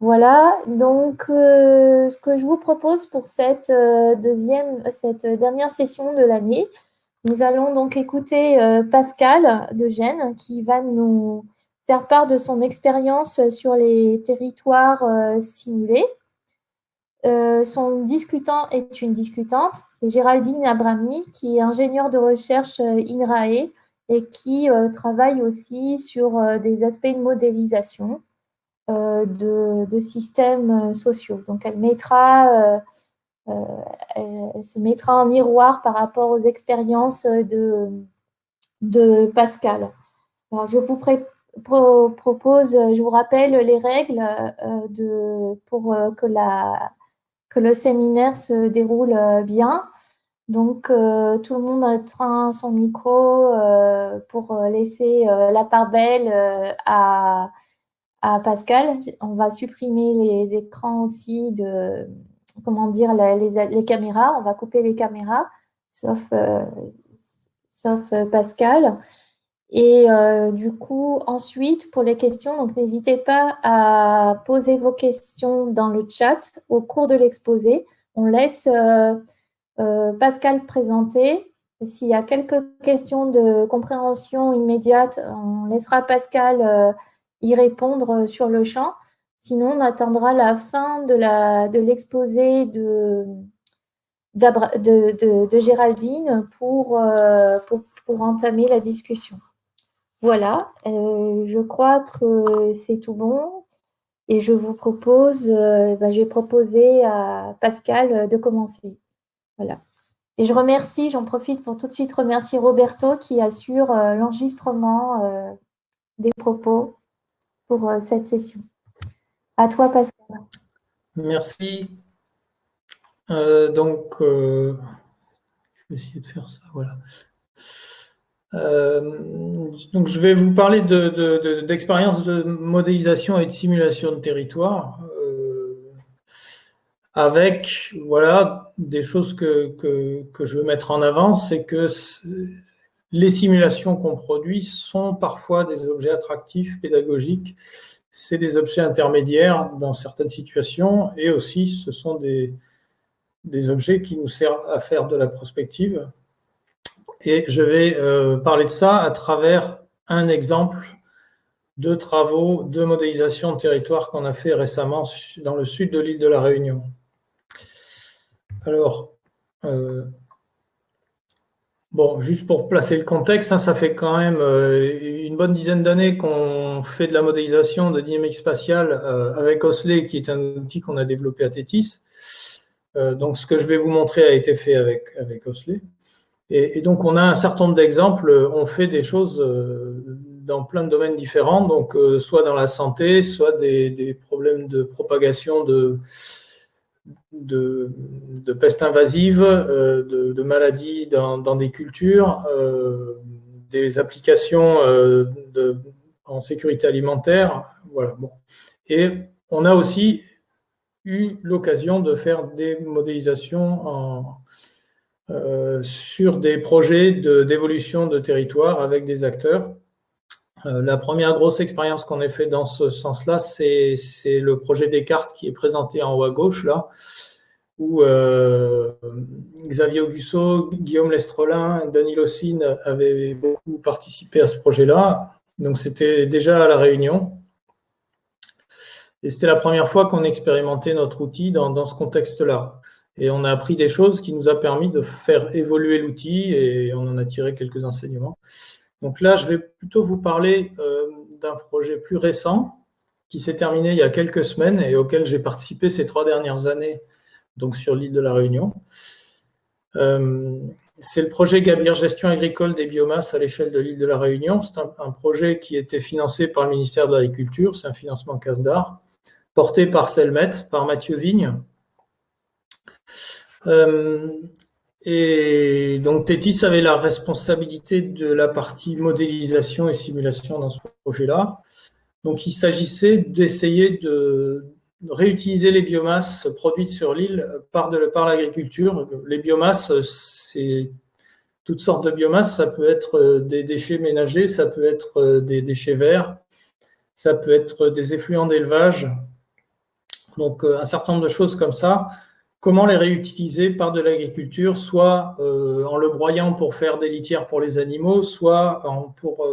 Voilà, donc ce que je vous propose pour cette dernière session de l'année, nous allons donc écouter Pascal de Gênes qui va nous faire part de son expérience sur les territoires simulés. Son discutant est une discutante, c'est Géraldine Abrami, qui est ingénieure de recherche INRAE et qui travaille aussi sur des aspects de modélisation de systèmes sociaux. Donc, elle se mettra en miroir par rapport aux expériences de Pascal. Alors, je vous propose, je vous rappelle les règles pour que le séminaire se déroule bien. Donc, tout le monde éteint son micro pour laisser la part belle à Pascal. On va supprimer les écrans aussi les caméras. On va couper les caméras, sauf Pascal. Et du coup, ensuite, pour les questions, donc n'hésitez pas à poser vos questions dans le chat au cours de l'exposé. On laisse Pascal présenter. S'il y a quelques questions de compréhension immédiate, on laissera Pascal y répondre sur le champ. Sinon, on attendra la fin de l'exposé de Géraldine pour entamer la discussion. Voilà, je crois que c'est tout bon et je vous propose, je vais proposer à Pascal de commencer. Voilà. Et j'en profite pour tout de suite remercier Roberto qui assure l'enregistrement des propos pour cette session. À toi, Pascal. Merci. Je vais essayer de faire ça, voilà. Donc, je vais vous parler d'expériences de modélisation et de simulation de territoire avec, voilà, des choses que je veux mettre en avant, c'est que les simulations qu'on produit sont parfois des objets attractifs, pédagogiques. C'est des objets intermédiaires dans certaines situations et aussi ce sont des objets qui nous servent à faire de la prospective. Et je vais parler de ça à travers un exemple de travaux de modélisation de territoire qu'on a fait récemment dans le sud de l'île de la Réunion. Alors, juste pour placer le contexte, ça fait quand même une bonne dizaine d'années qu'on fait de la modélisation de dynamique spatiale avec Osler, qui est un outil qu'on a développé à Tétis. Donc, ce que je vais vous montrer a été fait avec Osler. Et donc, on a un certain nombre d'exemples. On fait des choses dans plein de domaines différents, donc soit dans la santé, soit des problèmes de propagation de peste invasive, de maladies dans des cultures, des applications en sécurité alimentaire. Voilà. Bon. Et on a aussi eu l'occasion de faire des modélisations sur des projets d'évolution de territoire avec des acteurs. La première grosse expérience qu'on ait fait dans ce sens-là, c'est le projet Descartes qui est présenté en haut à gauche, là, où Xavier Augussot, Guillaume Lestrolin, Danilo Sin avaient beaucoup participé à ce projet-là. Donc, c'était déjà à La Réunion. Et c'était la première fois qu'on expérimentait notre outil dans ce contexte-là. Et on a appris des choses qui nous a permis de faire évoluer l'outil et on en a tiré quelques enseignements. Donc là, je vais plutôt vous parler d'un projet plus récent qui s'est terminé il y a quelques semaines et auquel j'ai participé ces 3 dernières années, donc sur l'île de la Réunion. C'est le projet Gabir Gestion agricole des biomasses à l'échelle de l'île de la Réunion. C'est un projet qui était financé par le ministère de l'Agriculture, c'est un financement CASDAR, porté par Selmet, par Mathieu Vigne. Et donc Tétis avait la responsabilité de la partie modélisation et simulation dans ce projet-là. Donc il s'agissait d'essayer de réutiliser les biomasses produites sur l'île par l'agriculture. Les biomasses, c'est toutes sortes de biomasses. Ça peut être des déchets ménagers, ça peut être des déchets verts, ça peut être des effluents d'élevage, Donc, un certain nombre de choses comme ça. Comment les réutiliser par de l'agriculture, soit en le broyant pour faire des litières pour les animaux, soit pour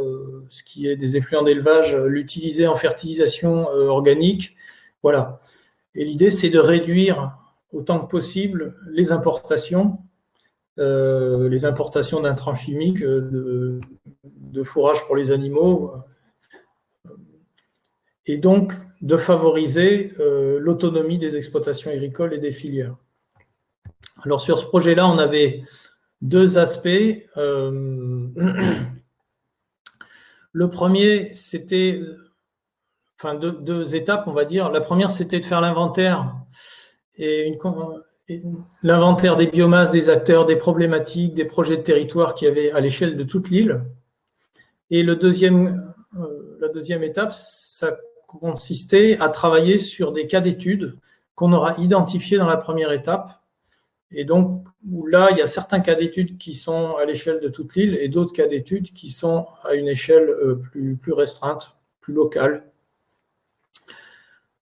ce qui est des effluents d'élevage, l'utiliser en fertilisation organique. Voilà. Et l'idée, c'est de réduire autant que possible les importations d'intrants chimiques, de fourrage pour les animaux, et donc de favoriser l'autonomie des exploitations agricoles et des filières. Alors sur ce projet-là, on avait deux aspects. Le premier, c'était, enfin deux étapes, on va dire. La première, c'était de faire l'inventaire l'inventaire des biomasses, des acteurs, des problématiques, des projets de territoire qu'il y avait à l'échelle de toute l'île. Et la deuxième étape, ça consistait à travailler sur des cas d'études qu'on aura identifiés dans la première étape. Et donc, là, il y a certains cas d'études qui sont à l'échelle de toute l'île et d'autres cas d'études qui sont à une échelle plus restreinte, plus locale.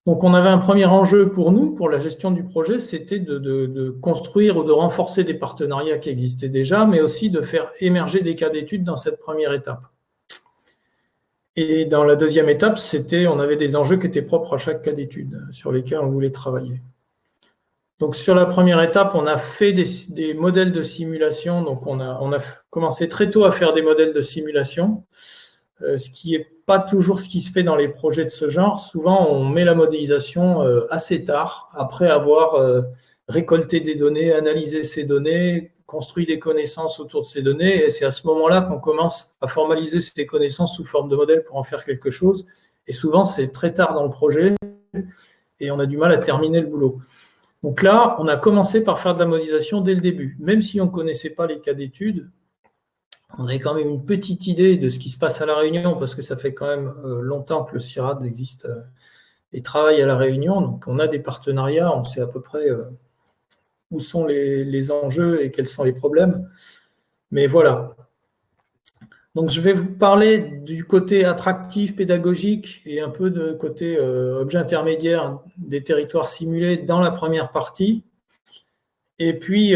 Donc, on avait un premier enjeu pour nous, pour la gestion du projet, c'était de construire ou de renforcer des partenariats qui existaient déjà, mais aussi de faire émerger des cas d'études dans cette première étape. Et dans la deuxième étape, on avait des enjeux qui étaient propres à chaque cas d'étude sur lesquels on voulait travailler. Donc, sur la première étape, on a fait des modèles de simulation. Donc, on a commencé très tôt à faire des modèles de simulation, ce qui n'est pas toujours ce qui se fait dans les projets de ce genre. Souvent, on met la modélisation assez tard, après avoir récolté des données, analysé ces données, construit des connaissances autour de ces données. Et c'est à ce moment-là qu'on commence à formaliser ces connaissances sous forme de modèles pour en faire quelque chose. Et souvent, c'est très tard dans le projet et on a du mal à terminer le boulot. Donc là, on a commencé par faire de la modélisation dès le début. Même si on ne connaissait pas les cas d'études, on avait quand même une petite idée de ce qui se passe à La Réunion, parce que ça fait quand même longtemps que le CIRAD existe et travaille à La Réunion. Donc on a des partenariats, on sait à peu près où sont les enjeux et quels sont les problèmes. Mais voilà. Donc je vais vous parler du côté attractif, pédagogique et un peu de côté objet intermédiaire des territoires simulés dans la première partie. Et puis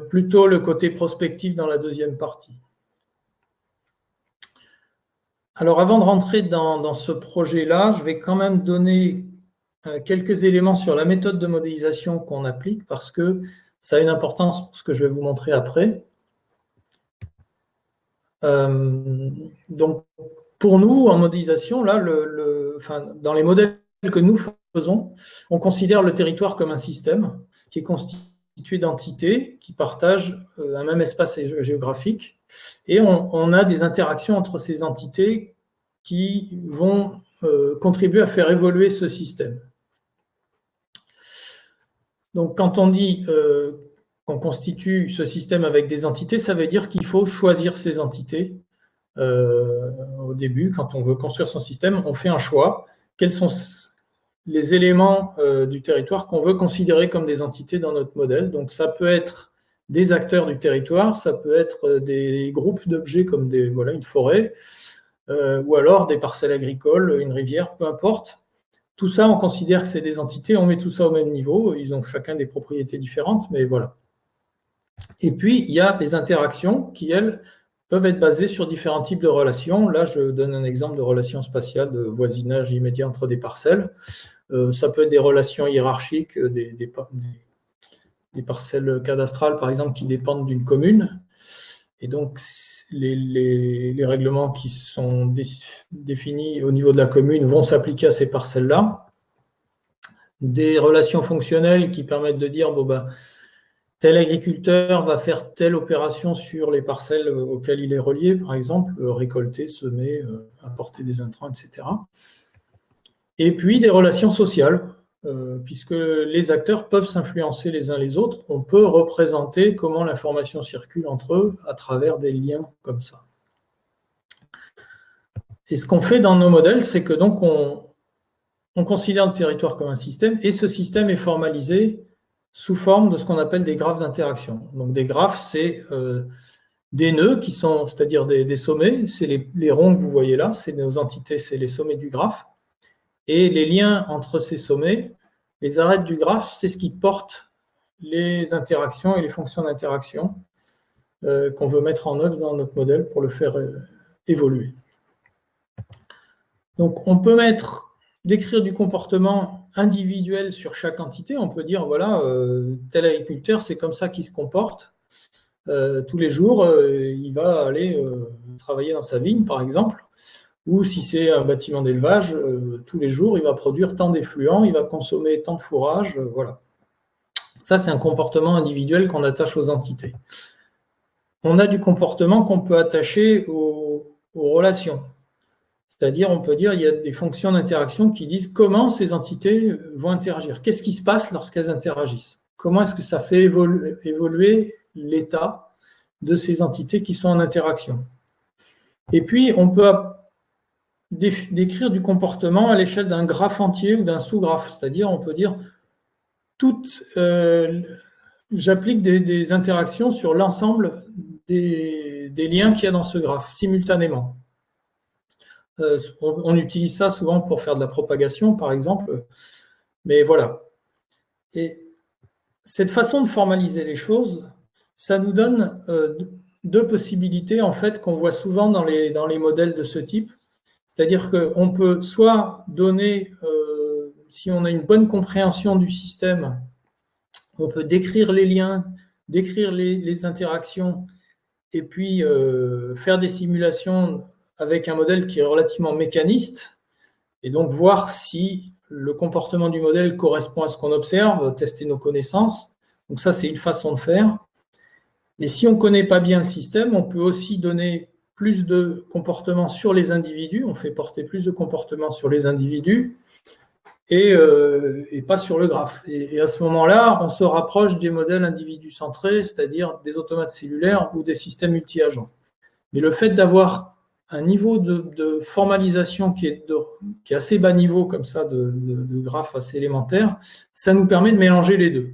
plutôt le côté prospectif dans la deuxième partie. Alors, avant de rentrer dans ce projet-là, je vais quand même donner quelques éléments sur la méthode de modélisation qu'on applique parce que ça a une importance pour ce que je vais vous montrer après. Donc, pour nous, en modélisation, là, dans les modèles que nous faisons, on considère le territoire comme un système qui est constitué d'entités qui partagent un même espace géographique. Et on a des interactions entre ces entités qui vont contribuer à faire évoluer ce système. Donc, quand on dit qu'on constitue ce système avec des entités, ça veut dire qu'il faut choisir ces entités. Au début, quand on veut construire son système, on fait un choix. Quels sont les éléments du territoire qu'on veut considérer comme des entités dans notre modèle? Donc, ça peut être des acteurs du territoire, ça peut être des groupes d'objets comme une forêt, ou alors des parcelles agricoles, une rivière, peu importe. Tout ça, on considère que c'est des entités, on met tout ça au même niveau, ils ont chacun des propriétés différentes, mais voilà. Et puis, il y a des interactions qui, elles, peuvent être basées sur différents types de relations. Là, je donne un exemple de relations spatiales, de voisinage immédiat entre des parcelles. Ça peut être des relations hiérarchiques, des parcelles cadastrales, par exemple, qui dépendent d'une commune. Et donc, les règlements qui sont définis au niveau de la commune vont s'appliquer à ces parcelles-là. Des relations fonctionnelles qui permettent de dire, tel agriculteur va faire telle opération sur les parcelles auxquelles il est relié, par exemple, récolter, semer, apporter des intrants, etc. Et puis des relations sociales, puisque les acteurs peuvent s'influencer les uns les autres, on peut représenter comment l'information circule entre eux à travers des liens comme ça. Et ce qu'on fait dans nos modèles, c'est que donc on considère le territoire comme un système, et ce système est formalisé sous forme de ce qu'on appelle des graphes d'interaction. Donc des graphes, c'est des nœuds qui sont, c'est-à-dire des sommets, c'est les ronds que vous voyez là, c'est nos entités, c'est les sommets du graphe. Et les liens entre ces sommets Les arêtes du graphe, c'est ce qui porte les interactions et les fonctions d'interaction qu'on veut mettre en œuvre dans notre modèle pour le faire évoluer. Donc, on peut décrire du comportement individuel sur chaque entité. On peut dire, voilà, tel agriculteur, c'est comme ça qu'il se comporte. Tous les jours, il va aller travailler dans sa vigne, par exemple. Ou si c'est un bâtiment d'élevage, tous les jours, il va produire tant d'effluents, il va consommer tant de fourrage, voilà. Ça, c'est un comportement individuel qu'on attache aux entités. On a du comportement qu'on peut attacher aux relations. C'est-à-dire, on peut dire, il y a des fonctions d'interaction qui disent comment ces entités vont interagir. Qu'est-ce qui se passe lorsqu'elles interagissent? Comment est-ce que ça fait évoluer l'état de ces entités qui sont en interaction? Et puis, on peut décrire du comportement à l'échelle d'un graphe entier ou d'un sous-graphe. C'est-à-dire, on peut dire, j'applique des interactions sur l'ensemble des liens qu'il y a dans ce graphe, simultanément. On utilise ça souvent pour faire de la propagation, par exemple. Mais voilà. Et cette façon de formaliser les choses, ça nous donne deux possibilités, en fait, qu'on voit souvent dans les modèles de ce type. C'est-à-dire qu'on peut soit donner, si on a une bonne compréhension du système, on peut décrire les liens, décrire les interactions, et puis faire des simulations avec un modèle qui est relativement mécaniste, et donc voir si le comportement du modèle correspond à ce qu'on observe, tester nos connaissances. Donc ça, c'est une façon de faire. Et si on ne connaît pas bien le système, on peut aussi donner plus de comportements sur les individus, on fait porter plus de comportements sur les individus et pas sur le graphe. Et à ce moment-là, on se rapproche des modèles individus centrés, c'est-à-dire des automates cellulaires ou des systèmes multi-agents. Mais le fait d'avoir un niveau de formalisation qui est assez bas niveau, comme ça, de graphes assez élémentaires, ça nous permet de mélanger les deux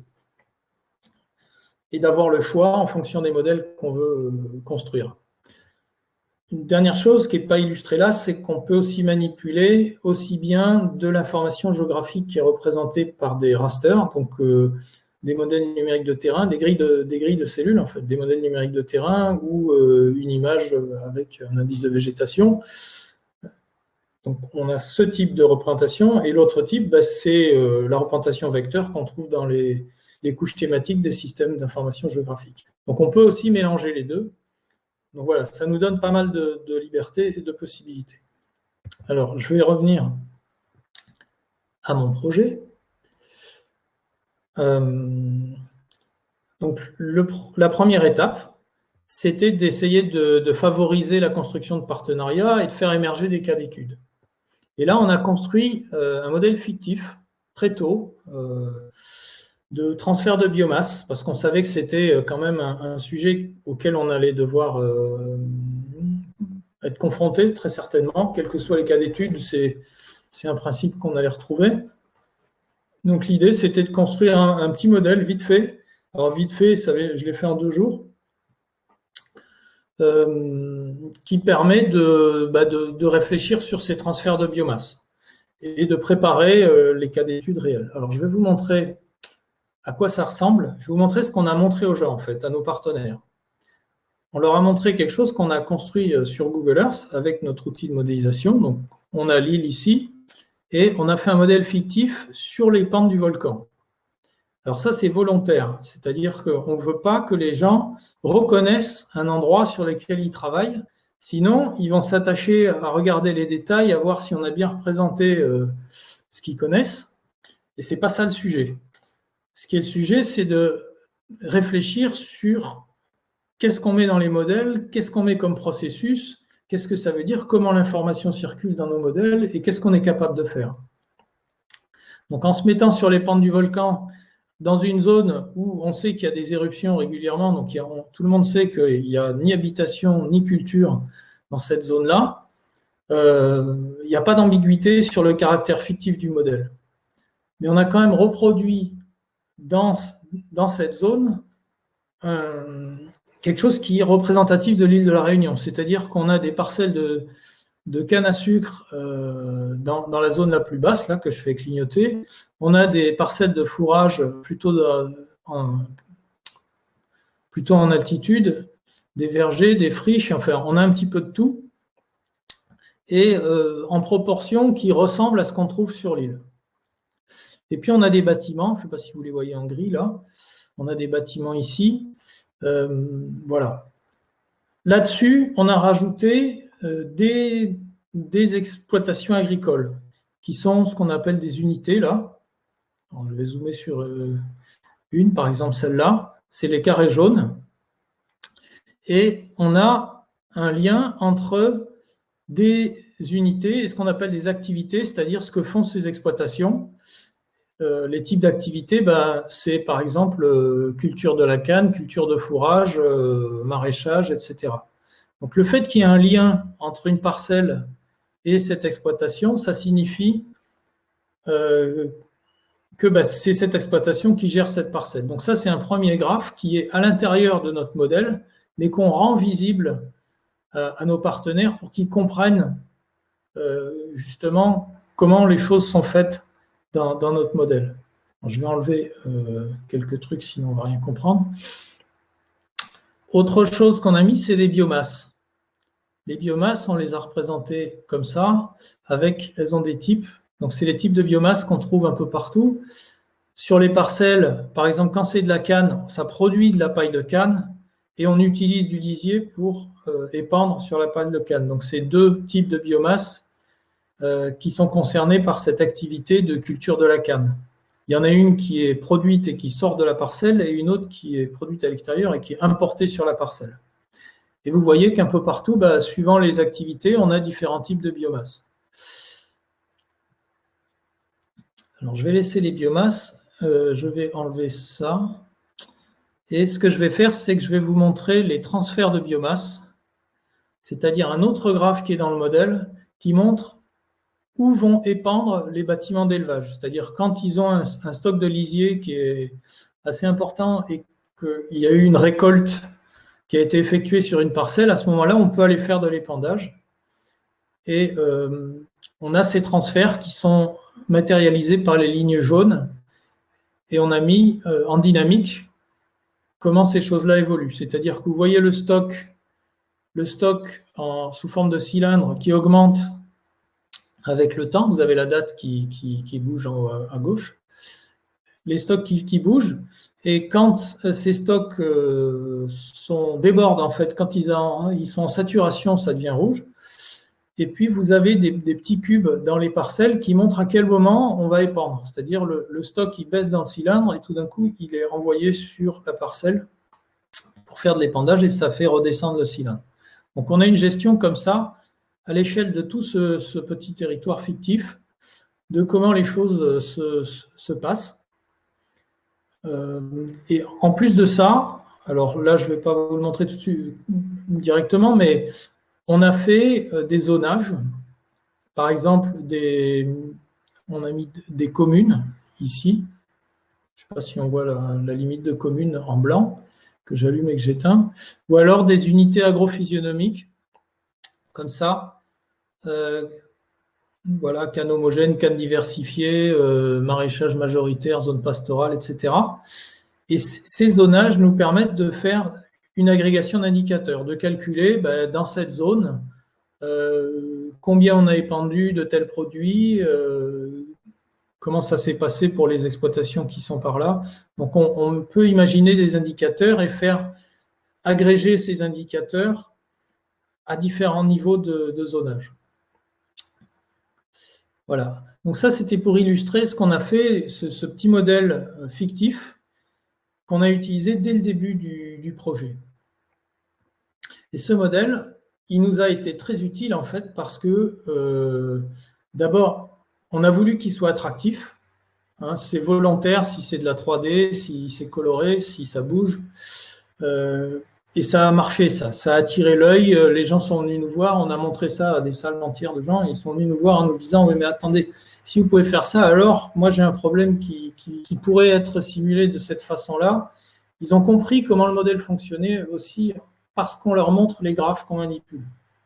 et d'avoir le choix en fonction des modèles qu'on veut construire. Une dernière chose qui n'est pas illustrée là, c'est qu'on peut aussi manipuler aussi bien de l'information géographique qui est représentée par des rasters, donc des modèles numériques de terrain, des grilles de cellules, en fait, des modèles numériques de terrain ou une image avec un indice de végétation. Donc, on a ce type de représentation. Et l'autre type, c'est la représentation vecteur qu'on trouve dans les couches thématiques des systèmes d'information géographique. Donc, on peut aussi mélanger les deux. Donc voilà, ça nous donne pas mal de liberté et de possibilités. Alors, je vais revenir à mon projet. Donc, la première étape, c'était d'essayer de favoriser la construction de partenariats et de faire émerger des cas d'études. Et là, on a construit un modèle fictif très tôt de transfert de biomasse, parce qu'on savait que c'était quand même un sujet auquel on allait devoir être confronté très certainement, quels que soient les cas d'études, c'est un principe qu'on allait retrouver. Donc l'idée, c'était de construire un petit modèle vite fait. Alors vite fait, je l'ai fait en 2 jours, qui permet de réfléchir sur ces transferts de biomasse et de préparer les cas d'études réels. Alors je vais vous montrer à quoi ça ressemble. Je vais vous montrer ce qu'on a montré aux gens, en fait, à nos partenaires. On leur a montré quelque chose qu'on a construit sur Google Earth avec notre outil de modélisation. Donc, on a l'île ici et on a fait un modèle fictif sur les pentes du volcan. Alors ça, c'est volontaire, c'est-à-dire qu'on ne veut pas que les gens reconnaissent un endroit sur lequel ils travaillent, sinon ils vont s'attacher à regarder les détails, à voir si on a bien représenté ce qu'ils connaissent, et ce n'est pas ça le sujet. Ce qui est le sujet, c'est de réfléchir sur qu'est-ce qu'on met dans les modèles, qu'est-ce qu'on met comme processus, qu'est-ce que ça veut dire, comment l'information circule dans nos modèles et qu'est-ce qu'on est capable de faire. Donc en se mettant sur les pentes du volcan, dans une zone où on sait qu'il y a des éruptions régulièrement, donc tout le monde sait qu'il n'y a ni habitation ni culture dans cette zone-là, il n'y a pas d'ambiguïté sur le caractère fictif du modèle. Mais on a quand même reproduit dans cette zone quelque chose qui est représentatif de l'île de la Réunion, c'est-à-dire qu'on a des parcelles de canne à sucre dans la zone la plus basse, là, que je fais clignoter. On a des parcelles de fourrage plutôt en altitude, des vergers, des friches, enfin, on a un petit peu de tout, et en proportion qui ressemble à ce qu'on trouve sur l'île. Et puis, on a des bâtiments, je ne sais pas si vous les voyez en gris, là. On a des bâtiments ici. Voilà. Là-dessus, on a rajouté des exploitations agricoles, qui sont ce qu'on appelle des unités, là. Alors, je vais zoomer sur une, par exemple celle-là. C'est les carrés jaunes. Et on a un lien entre des unités et ce qu'on appelle des activités, c'est-à-dire ce que font ces exploitations. Les types d'activités, c'est par exemple culture de la canne, culture de fourrage, maraîchage, etc. Donc le fait qu'il y ait un lien entre une parcelle et cette exploitation, ça signifie que c'est cette exploitation qui gère cette parcelle. Donc ça, c'est un premier graphe qui est à l'intérieur de notre modèle, mais qu'on rend visible à nos partenaires pour qu'ils comprennent justement comment les choses sont faites dans notre modèle. Alors, je vais enlever quelques trucs, sinon on ne va rien comprendre. Autre chose qu'on a mis, c'est les biomasses. Les biomasses, on les a représentées comme ça, elles ont des types. Donc, c'est les types de biomasse qu'on trouve un peu partout. Sur les parcelles, par exemple, quand c'est de la canne, ça produit de la paille de canne et on utilise du lisier pour épandre sur la paille de canne. Donc, c'est deux types de biomasse qui sont concernés par cette activité de culture de la canne. Il y en a une qui est produite et qui sort de la parcelle et une autre qui est produite à l'extérieur et qui est importée sur la parcelle. Et vous voyez qu'un peu partout, suivant les activités, on a différents types de biomasse. Alors, je vais laisser les biomasses. Je vais enlever ça. Et ce que je vais faire, c'est que je vais vous montrer les transferts de biomasse, c'est-à-dire un autre graphe qui est dans le modèle qui montre où vont épandre les bâtiments d'élevage. C'est-à-dire quand ils ont un stock de lisier qui est assez important et qu'il y a eu une récolte qui a été effectuée sur une parcelle, à ce moment-là, on peut aller faire de l'épandage. Et on a ces transferts qui sont matérialisés par les lignes jaunes et on a mis en dynamique comment ces choses-là évoluent. C'est-à-dire que vous voyez le stock sous forme de cylindre qui augmente avec le temps. Vous avez la date qui bouge en haut à gauche. Les stocks qui bougent. Et quand ces stocks débordent, en fait, quand ils sont en saturation, ça devient rouge. Et puis, vous avez des petits cubes dans les parcelles qui montrent à quel moment on va épandre. C'est-à-dire le stock, il baisse dans le cylindre et tout d'un coup, il est envoyé sur la parcelle pour faire de l'épandage et ça fait redescendre le cylindre. Donc, on a une gestion comme ça à l'échelle de tout ce petit territoire fictif de comment les choses se passent. Et en plus de ça, alors là, je ne vais pas vous le montrer tout de suite directement, mais on a fait des zonages. Par exemple, on a mis des communes ici. Je ne sais pas si on voit la limite de communes en blanc, que j'allume et que j'éteins. Ou alors des unités agrophysionomiques, comme ça. Voilà, canne homogène, canne diversifiée, maraîchage majoritaire, zone pastorale, etc. Et ces zonages nous permettent de faire une agrégation d'indicateurs, de calculer dans cette zone combien on a épandu de tels produits, comment ça s'est passé pour les exploitations qui sont par là. Donc on peut imaginer des indicateurs et faire agréger ces indicateurs à différents niveaux de zonage. Voilà. Donc ça, c'était pour illustrer ce qu'on a fait, ce petit modèle fictif qu'on a utilisé dès le début du projet. Et ce modèle, il nous a été très utile en fait parce que d'abord, on a voulu qu'il soit attractif. Hein, c'est volontaire si c'est de la 3D, si c'est coloré, si ça bouge. Et ça a marché, ça a attiré l'œil. Les gens sont venus nous voir. On a montré ça à des salles entières de gens. Et ils sont venus nous voir en nous disant « Oui, mais attendez, si vous pouvez faire ça, alors moi j'ai un problème qui pourrait être simulé de cette façon-là. » Ils ont compris comment le modèle fonctionnait aussi parce qu'on leur montre les graphes qu'on manipule,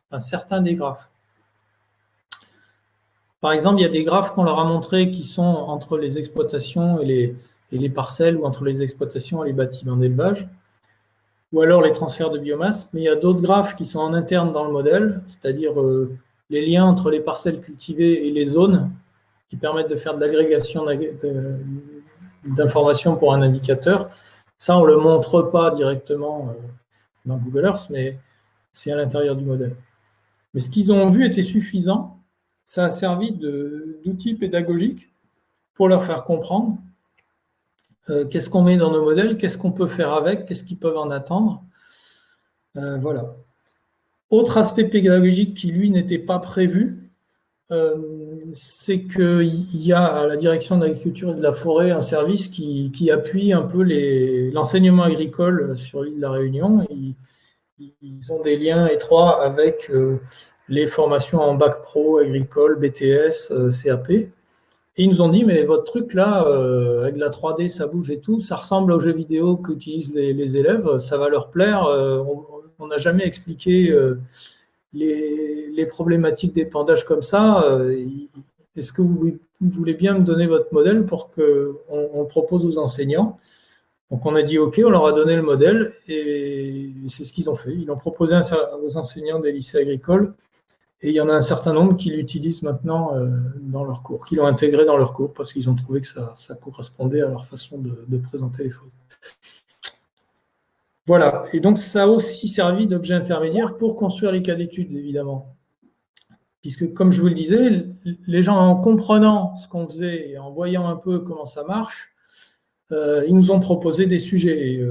enfin, certains des graphes. Par exemple, il y a des graphes qu'on leur a montrés qui sont entre les exploitations et les parcelles, ou entre les exploitations et les bâtiments d'élevage, ou alors les transferts de biomasse. Mais il y a d'autres graphes qui sont en interne dans le modèle, c'est-à-dire les liens entre les parcelles cultivées et les zones, qui permettent de faire de l'agrégation d'informations pour un indicateur. Ça, on ne le montre pas directement dans Google Earth, mais c'est à l'intérieur du modèle. Mais ce qu'ils ont vu était suffisant. Ça a servi d'outil pédagogique pour leur faire comprendre qu'est-ce qu'on met dans nos modèles, qu'est-ce qu'on peut faire avec, qu'est-ce qu'ils peuvent en attendre. Voilà. Autre aspect pédagogique qui, lui, n'était pas prévu, c'est qu'il y a à la direction de l'agriculture et de la forêt un service qui appuie un peu l'enseignement agricole sur l'île de la Réunion. Ils ont des liens étroits avec les formations en bac pro, agricole, BTS, CAP. Et ils nous ont dit, mais votre truc là, avec la 3D, ça bouge et tout, ça ressemble aux jeux vidéo qu'utilisent les élèves, ça va leur plaire. On n'a jamais expliqué les problématiques d'épandage comme ça. Est-ce que vous voulez bien me donner votre modèle pour qu'on le propose aux enseignants? Donc on a dit OK, on leur a donné le modèle et c'est ce qu'ils ont fait. Ils l'ont proposé aux enseignants des lycées agricoles et il y en a un certain nombre qui l'utilisent maintenant dans leurs cours, qui l'ont intégré dans leurs cours parce qu'ils ont trouvé que ça correspondait à leur façon de présenter les choses. Voilà, et donc ça a aussi servi d'objet intermédiaire pour construire les cas d'études, évidemment. Puisque, comme je vous le disais, les gens, en comprenant ce qu'on faisait et en voyant un peu comment ça marche, ils nous ont proposé des sujets.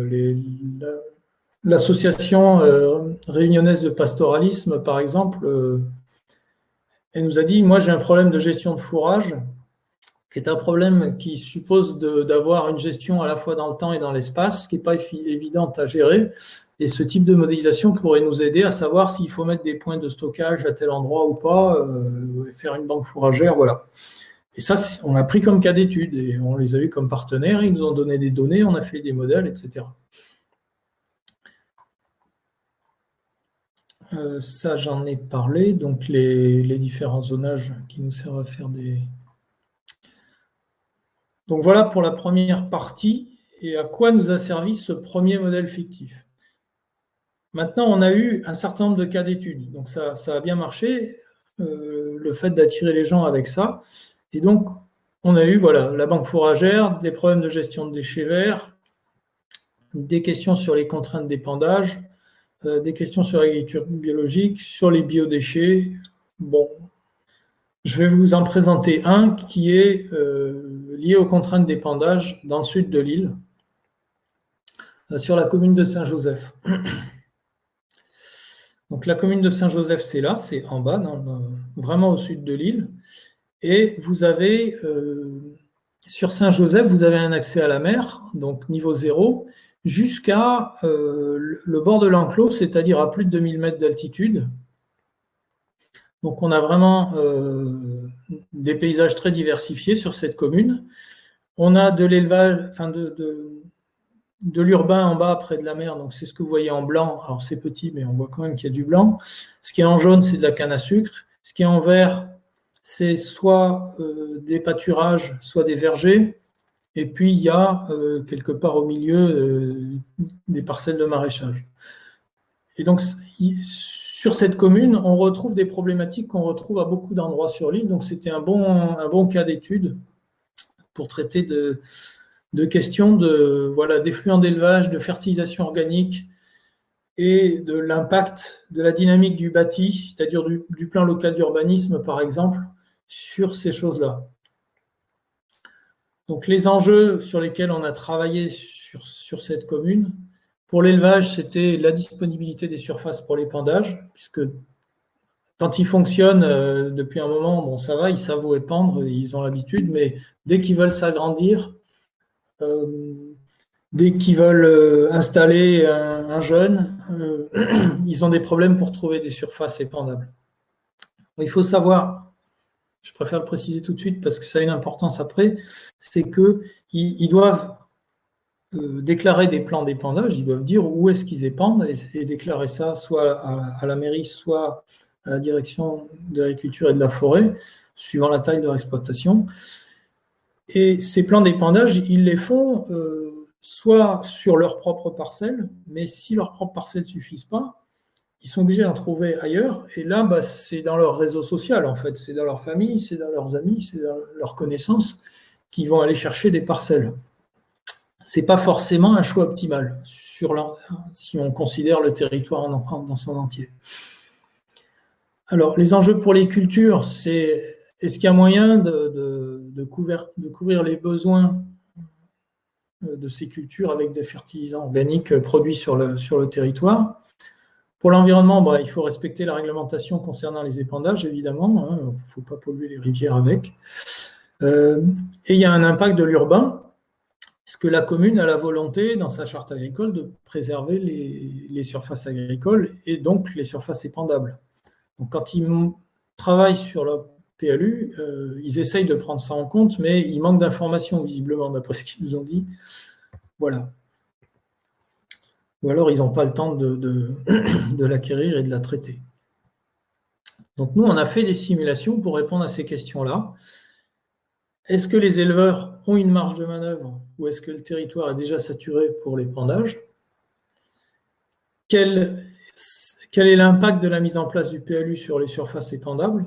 L'association réunionnaise de pastoralisme, par exemple, elle nous a dit, moi j'ai un problème de gestion de fourrage, qui est un problème qui suppose d'avoir une gestion à la fois dans le temps et dans l'espace, ce qui n'est pas évidente à gérer. Et ce type de modélisation pourrait nous aider à savoir s'il faut mettre des points de stockage à tel endroit ou pas, faire une banque fourragère, voilà. Et ça, on a pris comme cas d'étude et on les a eu comme partenaires, ils nous ont donné des données, on a fait des modèles, etc. Ça, j'en ai parlé, donc les différents zonages qui nous servent à faire des... Donc voilà pour la première partie et à quoi nous a servi ce premier modèle fictif. Maintenant, on a eu un certain nombre de cas d'études, donc ça a bien marché, le fait d'attirer les gens avec ça. Et donc, on a eu la banque fourragère, des problèmes de gestion de déchets verts, des questions sur les contraintes d'épandage, des questions sur l'agriculture biologique, sur les biodéchets. Bon, je vais vous en présenter un qui est lié aux contraintes d'épandage dans le sud de l'île, sur la commune de Saint-Joseph. Donc la commune de Saint-Joseph, c'est là, c'est en bas, vraiment au sud de l'île. Et vous avez, sur Saint-Joseph, vous avez un accès à la mer, donc niveau 0, jusqu'à le bord de l'enclos, c'est-à-dire à plus de 2000 mètres d'altitude. Donc on a vraiment des paysages très diversifiés sur cette commune. On a de l'élevage, enfin de l'urbain en bas près de la mer, donc c'est ce que vous voyez en blanc. Alors c'est petit, mais on voit quand même qu'il y a du blanc. Ce qui est en jaune, c'est de la canne à sucre. Ce qui est en vert, c'est soit des pâturages, soit des vergers. Et puis il y a quelque part au milieu des parcelles de maraîchage. Et donc sur cette commune, on retrouve des problématiques qu'on retrouve à beaucoup d'endroits sur l'île. Donc c'était un bon cas d'étude pour traiter de questions d'effluents d'élevage, de fertilisation organique et de l'impact de la dynamique du bâti, c'est-à-dire du plan local d'urbanisme, par exemple, sur ces choses-là. Donc les enjeux sur lesquels on a travaillé sur cette commune, pour l'élevage, c'était la disponibilité des surfaces pour l'épandage, puisque quand ils fonctionnent depuis un moment, bon ça va, ils savent où épandre, ils ont l'habitude, mais dès qu'ils veulent s'agrandir, dès qu'ils veulent installer un jeune, ils ont des problèmes pour trouver des surfaces épandables. Il faut savoir, je préfère le préciser tout de suite parce que ça a une importance après, c'est qu'ils doivent déclarer des plans d'épandage, ils doivent dire où est-ce qu'ils épandent et déclarer ça soit à la mairie, soit à la direction de l'agriculture et de la forêt. suivant la taille de leur exploitation. Et ces plans d'épandage, ils les font soit sur leur propre parcelle, mais si leur propre parcelle ne suffisent pas, ils sont obligés d'en trouver ailleurs. Et là, c'est dans leur réseau social, en fait. C'est dans leur famille, c'est dans leurs amis, c'est dans leurs connaissances qu'ils vont aller chercher des parcelles. Ce n'est pas forcément un choix optimal si on considère le territoire dans son entier. Alors, les enjeux pour les cultures, c'est est-ce qu'il y a moyen de couvrir les besoins de ces cultures avec des fertilisants organiques produits sur le territoire? Pour l'environnement, il faut respecter la réglementation concernant les épandages, évidemment. Il ne faut pas polluer les rivières avec. Et il y a un impact de l'urbain, puisque la commune a la volonté, dans sa charte agricole, de préserver les surfaces agricoles et donc les surfaces épandables. Donc, quand ils travaillent sur le PLU, ils essayent de prendre ça en compte, mais il manque d'informations, visiblement, d'après ce qu'ils nous ont dit. Voilà. Ou alors, ils n'ont pas le temps de l'acquérir et de la traiter. Donc, nous, on a fait des simulations pour répondre à ces questions-là. Est-ce que les éleveurs ont une marge de manœuvre ou est-ce que le territoire est déjà saturé pour l'épandage? Quel est l'impact de la mise en place du PLU sur les surfaces épandables?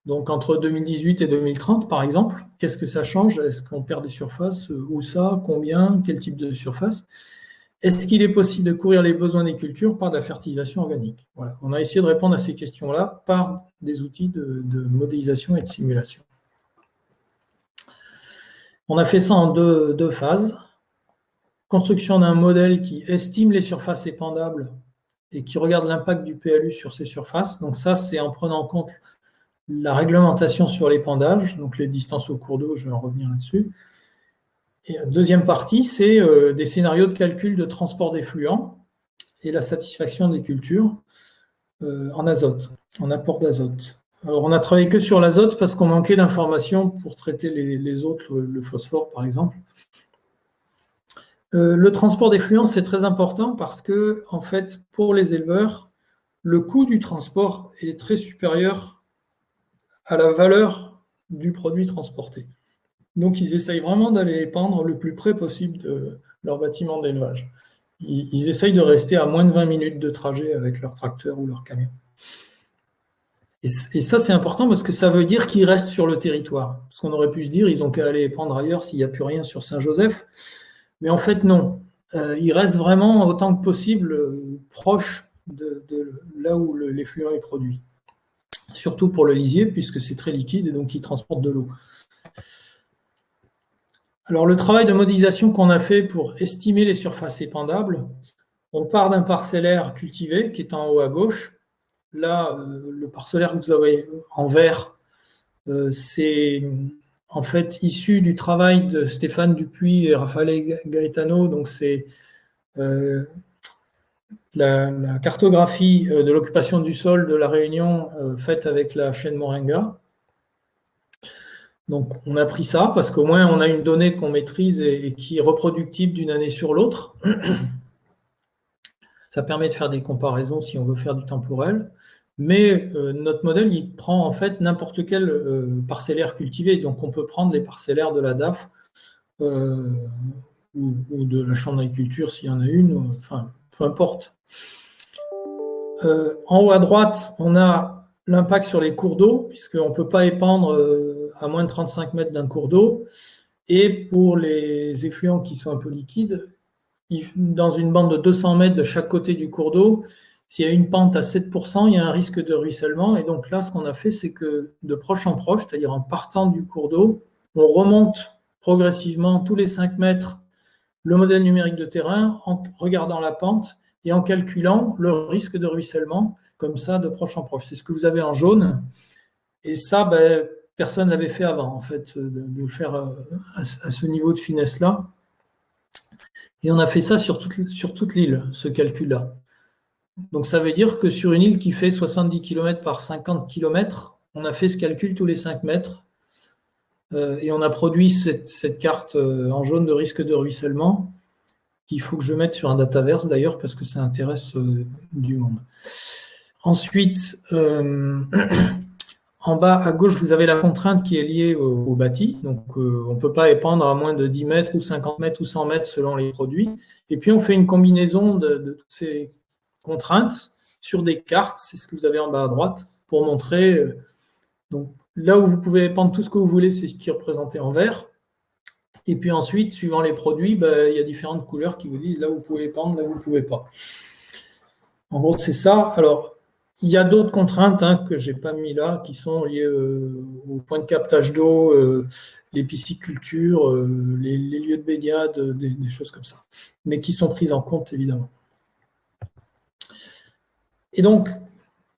Donc, entre 2018 et 2030, par exemple, qu'est-ce que ça change? Est-ce qu'on perd des surfaces? Où ça? Combien? Quel type de surface? Est-ce qu'il est possible de couvrir les besoins des cultures par de la fertilisation organique? Voilà. On a essayé de répondre à ces questions-là par des outils de modélisation et de simulation. On a fait ça en deux phases. Construction d'un modèle qui estime les surfaces épandables et qui regarde l'impact du PLU sur ces surfaces. Donc ça, c'est en prenant en compte la réglementation sur l'épandage, donc les distances au cours d'eau, je vais en revenir là-dessus. Et la deuxième partie, c'est des scénarios de calcul de transport d'effluents et la satisfaction des cultures en azote, en apport d'azote. Alors, on n'a travaillé que sur l'azote parce qu'on manquait d'informations pour traiter les autres, le phosphore par exemple. Le transport d'effluents, c'est très important parce que, en fait, pour les éleveurs, le coût du transport est très supérieur à la valeur du produit transporté. Donc, ils essayent vraiment d'aller épandre le plus près possible de leur bâtiment d'élevage. Ils essayent de rester à moins de 20 minutes de trajet avec leur tracteur ou leur camion. Et ça, c'est important parce que ça veut dire qu'ils restent sur le territoire. Parce qu'on aurait pu se dire, ils n'ont qu'à aller épandre ailleurs s'il n'y a plus rien sur Saint-Joseph. Mais en fait, non. Ils restent vraiment autant que possible proches de là où l'effluent est produit. Surtout pour le lisier, puisque c'est très liquide et donc il transporte de l'eau. Alors, le travail de modélisation qu'on a fait pour estimer les surfaces épandables, on part d'un parcellaire cultivé qui est en haut à gauche. Là, le parcellaire que vous avez en vert, c'est en fait issu du travail de Stéphane Dupuis et Raphaël Gaetano. Donc, c'est la cartographie de l'occupation du sol de la Réunion faite avec la chaîne Moringa. Donc, on a pris ça parce qu'au moins, on a une donnée qu'on maîtrise et qui est reproductible d'une année sur l'autre. Ça permet de faire des comparaisons si on veut faire du temporel. Mais notre modèle, il prend en fait n'importe quel parcellaire cultivé. Donc, on peut prendre les parcellaires de la DAF ou de la Chambre d'agriculture s'il y en a une, enfin, peu importe. En haut à droite, on a l'impact sur les cours d'eau, puisqu'on ne peut pas épandre à moins de 35 mètres d'un cours d'eau. Et pour les effluents qui sont un peu liquides, dans une bande de 200 mètres de chaque côté du cours d'eau, s'il y a une pente à 7%, il y a un risque de ruissellement. Et donc là, ce qu'on a fait, c'est que de proche en proche, c'est-à-dire en partant du cours d'eau, on remonte progressivement tous les 5 mètres le modèle numérique de terrain en regardant la pente et en calculant le risque de ruissellement, comme ça, de proche en proche. C'est ce que vous avez en jaune. Et ça, personne ne l'avait fait avant, en fait, de le faire à ce niveau de finesse-là. Et on a fait ça sur toute l'île, ce calcul-là. Donc, ça veut dire que sur une île qui fait 70 km par 50 km, on a fait ce calcul tous les 5 mètres. Et on a produit cette carte en jaune de risque de ruissellement qu'il faut que je mette sur un dataverse d'ailleurs parce que ça intéresse du monde. Ensuite, En bas à gauche, vous avez la contrainte qui est liée au bâti. Donc, on ne peut pas épandre à moins de 10 mètres ou 50 mètres ou 100 mètres selon les produits. Et puis, on fait une combinaison de toutes ces contraintes sur des cartes. C'est ce que vous avez en bas à droite pour montrer. Donc, là où vous pouvez épandre tout ce que vous voulez, c'est ce qui est représenté en vert. Et puis ensuite, suivant les produits, il y a différentes couleurs qui vous disent là où vous pouvez épandre, là où vous ne pouvez pas. En gros, c'est ça. Alors, il y a d'autres contraintes que je n'ai pas mis là, qui sont liées au point de captage d'eau, les piscicultures, les lieux de baignade, des choses comme ça, mais qui sont prises en compte, évidemment. Et donc,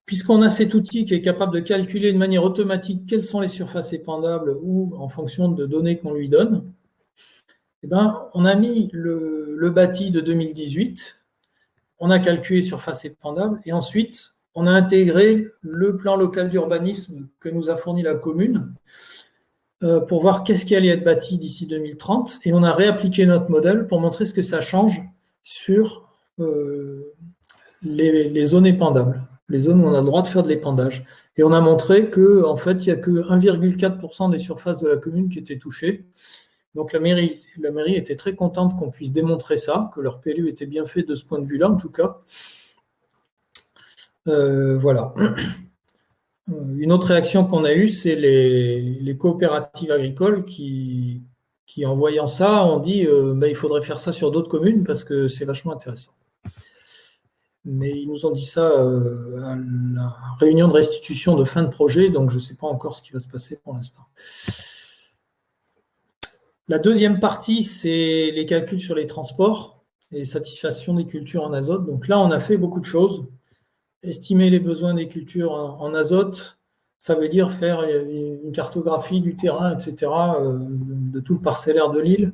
puisqu'on a cet outil qui est capable de calculer de manière automatique quelles sont les surfaces épandables ou en fonction de données qu'on lui donne, on a mis le bâti de 2018, on a calculé surface épandable et ensuite, on a intégré le plan local d'urbanisme que nous a fourni la commune pour voir qu'est-ce qui allait être bâti d'ici 2030 et on a réappliqué notre modèle pour montrer ce que ça change sur les zones épandables, les zones où on a le droit de faire de l'épandage. Et on a montré qu'en fait, il n'y a que 1,4% des surfaces de la commune qui étaient touchées. Donc la mairie était très contente qu'on puisse démontrer ça, que leur PLU était bien fait de ce point de vue-là, en tout cas. Voilà. Une autre réaction qu'on a eue, c'est les coopératives agricoles qui, en voyant ça, ont dit il faudrait faire ça sur d'autres communes parce que c'est vachement intéressant. Mais ils nous ont dit ça à la réunion de restitution de fin de projet, donc je ne sais pas encore ce qui va se passer pour l'instant. La deuxième partie, c'est les calculs sur les transports et satisfaction des cultures en azote. Donc là, on a fait beaucoup de choses. Estimer les besoins des cultures en azote, ça veut dire faire une cartographie du terrain, etc., de tout le parcellaire de l'île,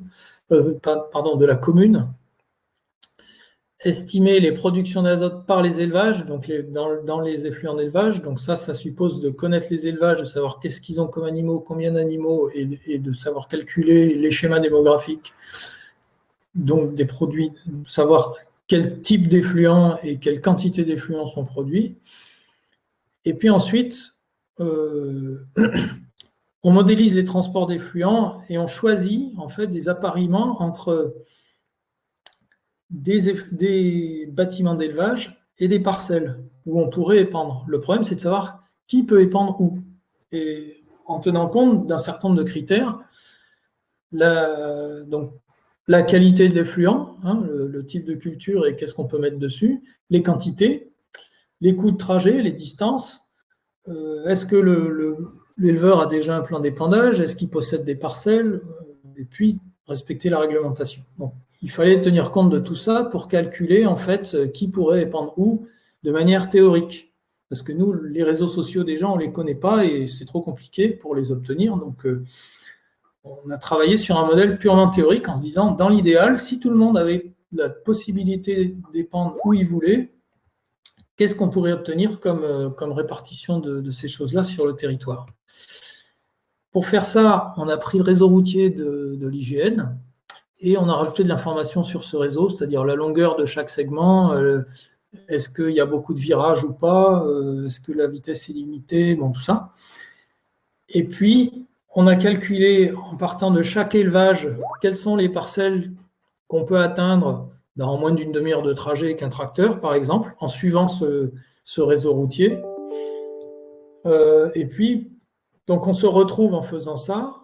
de la commune. Estimer les productions d'azote par les élevages, donc dans les effluents d'élevage. Donc ça suppose de connaître les élevages, de savoir qu'est-ce qu'ils ont comme animaux, combien d'animaux, et de savoir calculer les schémas démographiques, donc des produits, savoir quel type d'effluents et quelle quantité d'effluents sont produits. Et puis ensuite, on modélise les transports d'effluents et on choisit en fait des appariements entre des bâtiments d'élevage et des parcelles où on pourrait épandre. Le problème, c'est de savoir qui peut épandre où. Et en tenant compte d'un certain nombre de critères, donc la qualité de l'effluent, le type de culture et qu'est-ce qu'on peut mettre dessus, les quantités, les coûts de trajet, les distances, est-ce que l'éleveur a déjà un plan d'épandage, est-ce qu'il possède des parcelles, et puis respecter la réglementation. Donc, il fallait tenir compte de tout ça pour calculer en fait qui pourrait épandre où de manière théorique. Parce que nous, les réseaux sociaux des gens, on ne les connaît pas et c'est trop compliqué pour les obtenir. Donc, on a travaillé sur un modèle purement théorique en se disant, dans l'idéal, si tout le monde avait la possibilité d'épandre où il voulait, qu'est-ce qu'on pourrait obtenir comme répartition de ces choses-là sur le territoire? Pour faire ça, on a pris le réseau routier de l'IGN et on a rajouté de l'information sur ce réseau, c'est-à-dire la longueur de chaque segment, est-ce qu'il y a beaucoup de virages ou pas, est-ce que la vitesse est limitée, bon, tout ça. Et puis, on a calculé, en partant de chaque élevage, quelles sont les parcelles qu'on peut atteindre dans moins d'une demi-heure de trajet avec un tracteur, par exemple, en suivant ce réseau routier. Et puis, donc on se retrouve en faisant ça,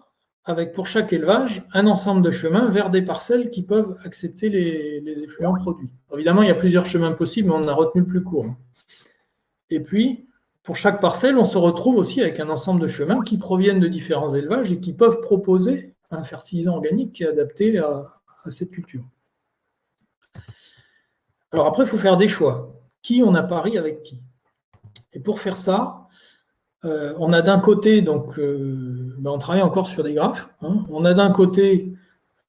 avec pour chaque élevage, un ensemble de chemins vers des parcelles qui peuvent accepter les effluents produits. Évidemment, il y a plusieurs chemins possibles, mais on a retenu le plus court. Et puis, pour chaque parcelle, on se retrouve aussi avec un ensemble de chemins qui proviennent de différents élevages et qui peuvent proposer un fertilisant organique qui est adapté à cette culture. Alors après, il faut faire des choix. Qui on apparie avec qui? Et pour faire ça, on a d'un côté, donc, on travaille encore sur des graphes, on a d'un côté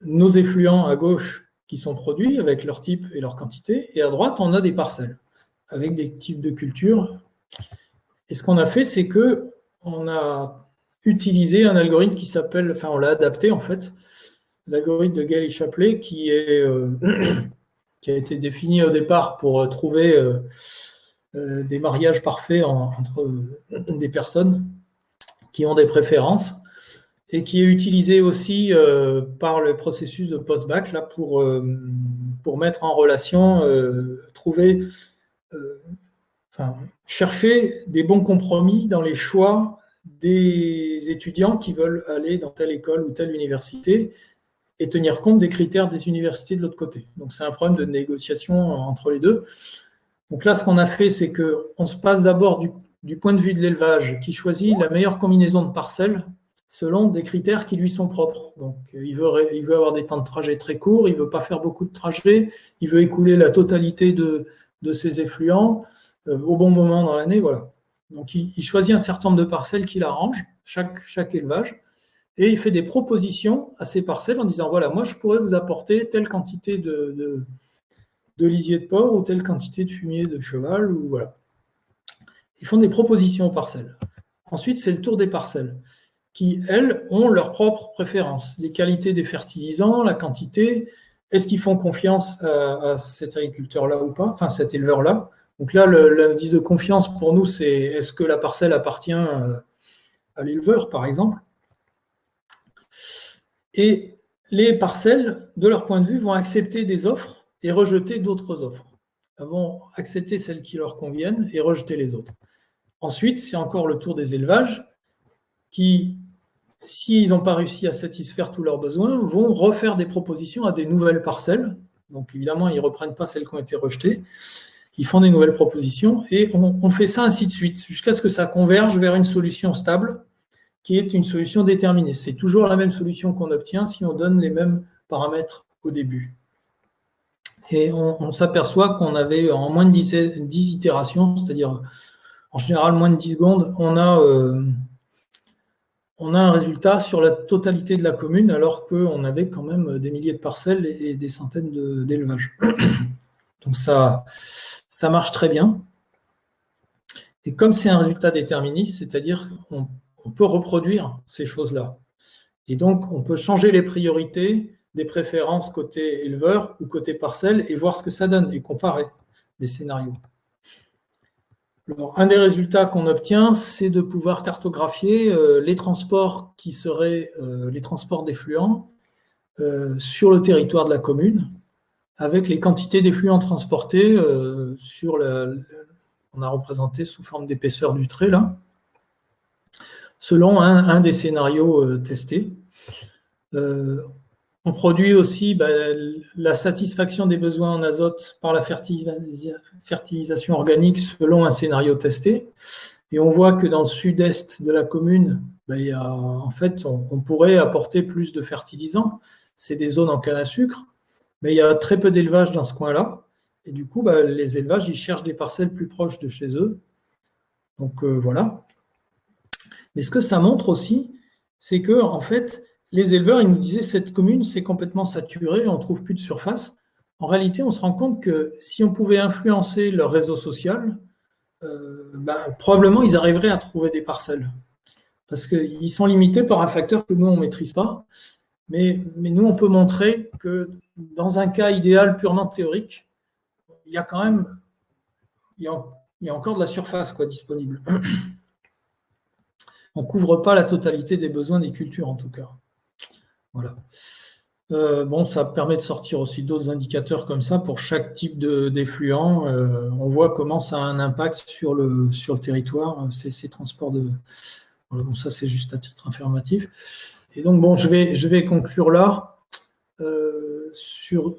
nos effluents à gauche qui sont produits avec leur type et leur quantité, et à droite, on a des parcelles avec des types de cultures. Et ce qu'on a fait, c'est qu'on a utilisé un algorithme qui s'appelle, enfin on l'a adapté en fait, l'algorithme de Gale et Shapley qui a été défini au départ pour trouver des mariages parfaits entre des personnes. qui ont des préférences et qui est utilisé aussi par le processus de post-bac là, pour mettre en relation, trouver, chercher des bons compromis dans les choix des étudiants qui veulent aller dans telle école ou telle université et tenir compte des critères des universités de l'autre côté. Donc c'est un problème de négociation entre les deux. Donc là, ce qu'on a fait, c'est qu'on se passe d'abord du point de vue de l'élevage, qui choisit la meilleure combinaison de parcelles selon des critères qui lui sont propres. Donc il veut avoir des temps de trajet très courts, il ne veut pas faire beaucoup de trajets, il veut écouler la totalité de ses effluents au bon moment dans l'année, voilà. Donc il choisit un certain nombre de parcelles qu'il arrange, chaque élevage, et il fait des propositions à ces parcelles en disant, voilà, moi je pourrais vous apporter telle quantité de lisier de porc ou telle quantité de fumier de cheval, ou voilà. Ils font des propositions aux parcelles. Ensuite, c'est le tour des parcelles, qui, elles, ont leurs propres préférences, les qualités des fertilisants, la quantité, est-ce qu'ils font confiance à cet agriculteur-là ou pas, enfin cet éleveur-là. Donc là, l'indice de confiance pour nous, c'est est-ce que la parcelle appartient à l'éleveur, par exemple. Et les parcelles, de leur point de vue, vont accepter des offres et rejeter d'autres offres. Elles vont accepter celles qui leur conviennent et rejeter les autres. Ensuite, c'est encore le tour des élevages qui, s'ils n'ont pas réussi à satisfaire tous leurs besoins, vont refaire des propositions à des nouvelles parcelles. Donc évidemment, ils ne reprennent pas celles qui ont été rejetées. Ils font des nouvelles propositions et on fait ça ainsi de suite, jusqu'à ce que ça converge vers une solution stable qui est une solution déterminée. C'est toujours la même solution qu'on obtient si on donne les mêmes paramètres au début. Et on s'aperçoit qu'on avait en moins de 10 itérations, c'est-à-dire en général moins de 10 secondes, on a un résultat sur la totalité de la commune, alors qu'on avait quand même des milliers de parcelles et des centaines d'élevages. Donc ça marche très bien. Et comme c'est un résultat déterministe, c'est-à-dire qu'on peut reproduire ces choses-là. Et donc, on peut changer les priorités des préférences côté éleveur ou côté parcelle et voir ce que ça donne et comparer des scénarios. Alors, un des résultats qu'on obtient, c'est de pouvoir cartographier les transports qui seraient les transports d'effluents sur le territoire de la commune, avec les quantités d'effluents transportés on a représenté sous forme d'épaisseur du trait, là, selon un des scénarios testés. On produit aussi la satisfaction des besoins en azote par la fertilisation organique selon un scénario testé. Et on voit que dans le sud-est de la commune, en fait, on pourrait apporter plus de fertilisants. C'est des zones en canne à sucre, mais il y a très peu d'élevage dans ce coin-là. Et du coup, les élevages, ils cherchent des parcelles plus proches de chez eux. Donc voilà. Mais ce que ça montre aussi, c'est que en fait, les éleveurs, ils nous disaient cette commune, c'est complètement saturé, on ne trouve plus de surface. En réalité, on se rend compte que si on pouvait influencer leur réseau social, probablement ils arriveraient à trouver des parcelles. Parce qu'ils sont limités par un facteur que nous, on ne maîtrise pas. Mais nous, on peut montrer que dans un cas idéal purement théorique, il y a quand même, il y a encore de la surface disponible. On ne couvre pas la totalité des besoins des cultures, en tout cas. Voilà. Ça permet de sortir aussi d'autres indicateurs comme ça pour chaque type d'effluent. On voit comment ça a un impact sur le territoire, ces transports de... Voilà, ça, c'est juste à titre informatif. Et donc, je vais conclure là sur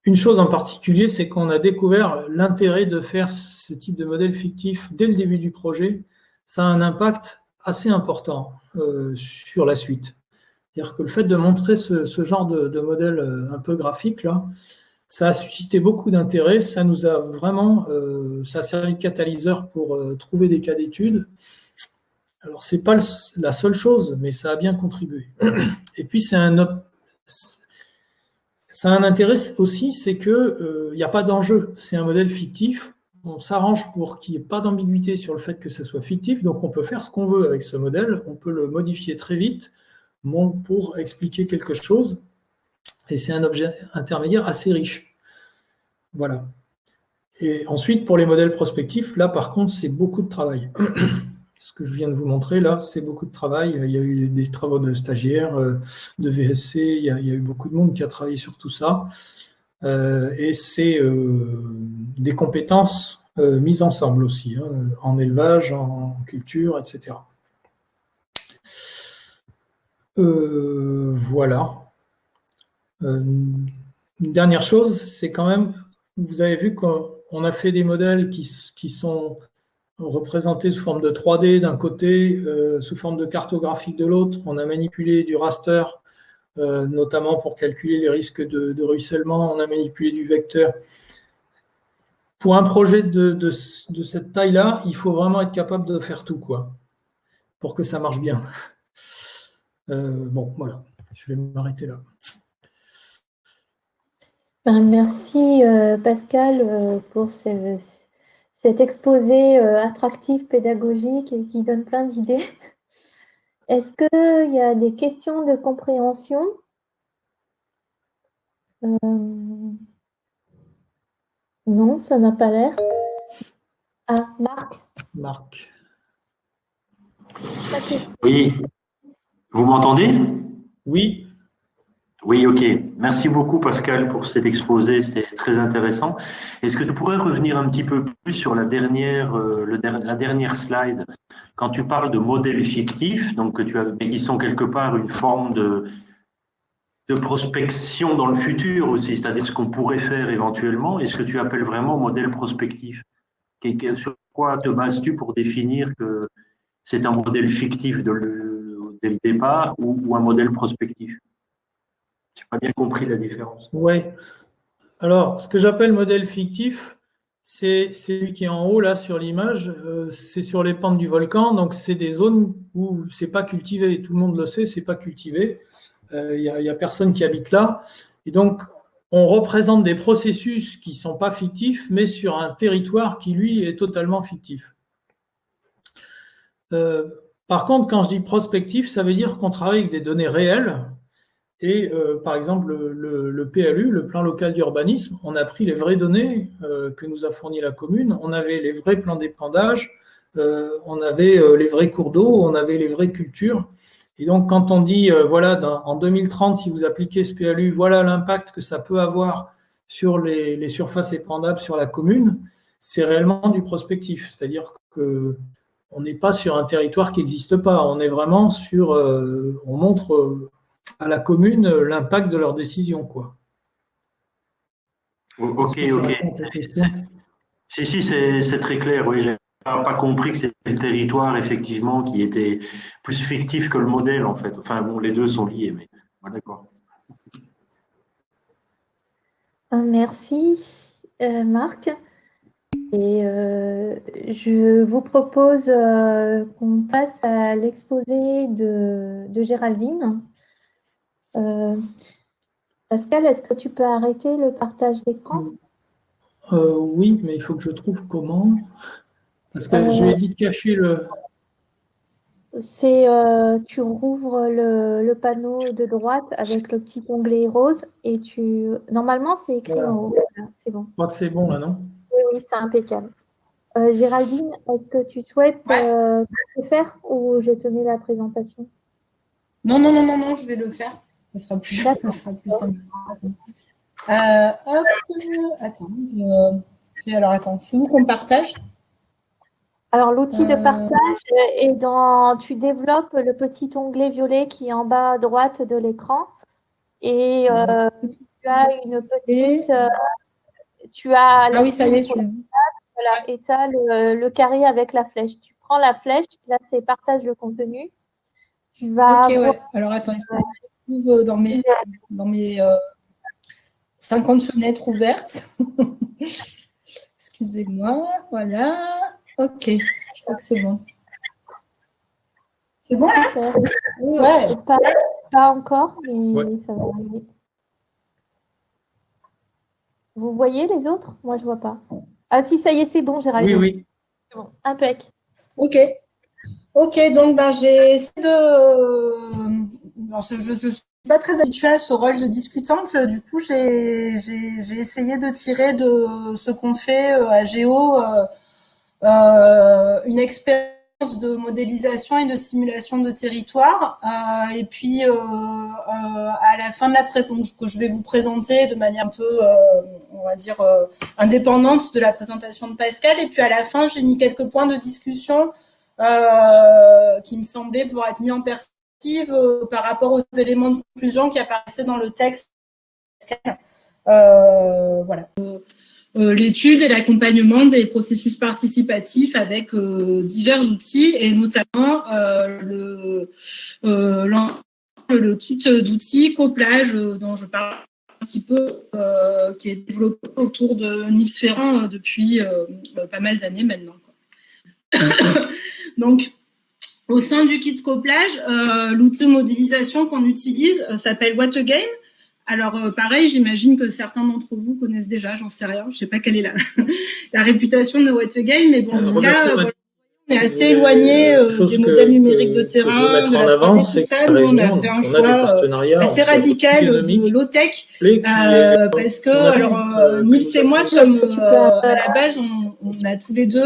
une chose en particulier, c'est qu'on a découvert l'intérêt de faire ce type de modèle fictif dès le début du projet. Ça a un impact assez important sur la suite. C'est-à-dire que le fait de montrer ce genre de modèle un peu graphique, là, ça a suscité beaucoup d'intérêt. Ça nous a vraiment, ça a servi de catalyseur pour trouver des cas d'études. Alors, c'est pas la seule chose, mais ça a bien contribué. Et puis, ça a un intérêt aussi, c'est qu'il n'y a pas d'enjeu. C'est un modèle fictif. On s'arrange pour qu'il n'y ait pas d'ambiguïté sur le fait que ça soit fictif. Donc, on peut faire ce qu'on veut avec ce modèle. On peut le modifier très vite pour expliquer quelque chose. Et c'est un objet intermédiaire assez riche. Voilà. Et ensuite, pour les modèles prospectifs, là, par contre, c'est beaucoup de travail. Ce que je viens de vous montrer là, c'est beaucoup de travail. Il y a eu des travaux de stagiaires, de VSC, il y a eu beaucoup de monde qui a travaillé sur tout ça. Et c'est des compétences mises ensemble aussi, hein, en élevage, en culture, etc. Voilà. Une dernière chose, c'est quand même, vous avez vu qu'on a fait des modèles qui sont représentés sous forme de 3D d'un côté, sous forme de cartographique de l'autre. On a manipulé du raster, notamment pour calculer les risques de ruissellement. On a manipulé du vecteur. Pour un projet de cette taille-là, il faut vraiment être capable de faire tout, quoi, pour que ça marche bien. Bon, voilà, je vais m'arrêter là. Merci Pascal pour cet exposé attractif, pédagogique et qui donne plein d'idées. Est-ce qu'il y a des questions de compréhension? Non, ça n'a pas l'air. Ah, Marc. Marc. Oui, vous m'entendez? Oui. Oui, ok. Merci beaucoup Pascal pour cet exposé, c'était très intéressant. Est-ce que tu pourrais revenir un petit peu plus sur la dernière slide, quand tu parles de modèles fictifs, donc que tu as, mais qui sont quelque part une forme de prospection dans le futur aussi, c'est-à-dire ce qu'on pourrait faire éventuellement, est-ce que tu appelles vraiment modèle prospectif? Sur quoi te bases-tu pour définir que c'est un modèle fictif dès le départ ou un modèle prospectif? Je n'ai pas bien compris la différence. Oui. Alors, ce que j'appelle modèle fictif, c'est celui qui est en haut là sur l'image. C'est sur les pentes du volcan, donc c'est des zones où c'est pas cultivé. Tout le monde le sait, c'est pas cultivé. Il y a personne qui habite là, et donc on représente des processus qui sont pas fictifs, mais sur un territoire qui lui est totalement fictif. Par contre, quand je dis prospectif, ça veut dire qu'on travaille avec des données réelles. Et par exemple, le PLU, le plan local d'urbanisme, on a pris les vraies données que nous a fournies la commune. On avait les vrais plans d'épandage, on avait les vrais cours d'eau, on avait les vraies cultures. Et donc, quand on dit, voilà, en 2030, si vous appliquez ce PLU, voilà l'impact que ça peut avoir sur les surfaces épandables sur la commune, c'est réellement du prospectif. C'est-à-dire que on n'est pas sur un territoire qui n'existe pas. On est vraiment sur, on montre à la commune l'impact de leurs décisions, quoi. Ok. Si, c'est très clair. Oui, j'ai pas compris que c'était le territoire effectivement qui était plus fictif que le modèle en fait. Enfin bon, les deux sont liés, mais d'accord. Merci Marc. Et je vous propose qu'on passe à l'exposé de Géraldine. Pascal, est-ce que tu peux arrêter le partage d'écran? Oui, mais il faut que je trouve comment. Parce que je lui ai dit de cacher le… Tu rouvres le panneau de droite avec le petit onglet rose et normalement, c'est écrit Voilà. en haut. Voilà, c'est bon. Je crois que c'est bon là, non? Oui, c'est impeccable. Géraldine, est-ce que tu souhaites le faire ou je te mets la présentation? Non, je vais le faire. Ça sera plus simple. Alors, attends, c'est où qu'on partage? Alors, l'outil de partage est tu développes le petit onglet violet qui est en bas à droite de l'écran et tu as une petite… tu as ah oui, ça y est, voilà, et tu as le carré avec la flèche. Tu prends la flèche, là, c'est partage le contenu. Tu vas ouais. Alors, attends, il faut que je trouve dans mes 50 fenêtres ouvertes. Excusez-moi, voilà. Ok, je crois que c'est bon. C'est bon là? Oui, ouais. Pas encore, mais ça va arriver. Vous voyez les autres? Moi, je ne vois pas. Ah si, ça y est, c'est bon, j'ai réalisé. Oui. C'est bon, impec. Ok, donc j'ai essayé de… Alors, je ne suis pas très habituée à ce rôle de discutante. Du coup, j'ai essayé de tirer de ce qu'on fait à Géo une expérience de modélisation et de simulation de territoire. Et puis, à la fin de la présentation, que je vais vous présenter de manière un peu, on va dire, indépendante de la présentation de Pascal. Et puis, à la fin, j'ai mis quelques points de discussion qui me semblaient pouvoir être mis en perspective par rapport aux éléments de conclusion qui apparaissaient dans le texte. Voilà. L'étude et l'accompagnement des processus participatifs avec divers outils et notamment le kit d'outils Coplage dont je parle un petit peu, qui est développé autour de Niels Ferrand depuis pas mal d'années maintenant. Donc, au sein du kit Coplage, l'outil de modélisation qu'on utilise s'appelle What a Game. Alors, pareil, j'imagine que certains d'entre vous connaissent déjà, j'en sais rien. Je ne sais pas quelle est la réputation de What a Game, mais bon, en tout cas, on est assez éloigné des modèles numériques de terrain, de la 3D, tout ça. Nous, on a fait un choix assez radical de low-tech, parce que, alors, Niels et moi sommes, à la base, on a tous les deux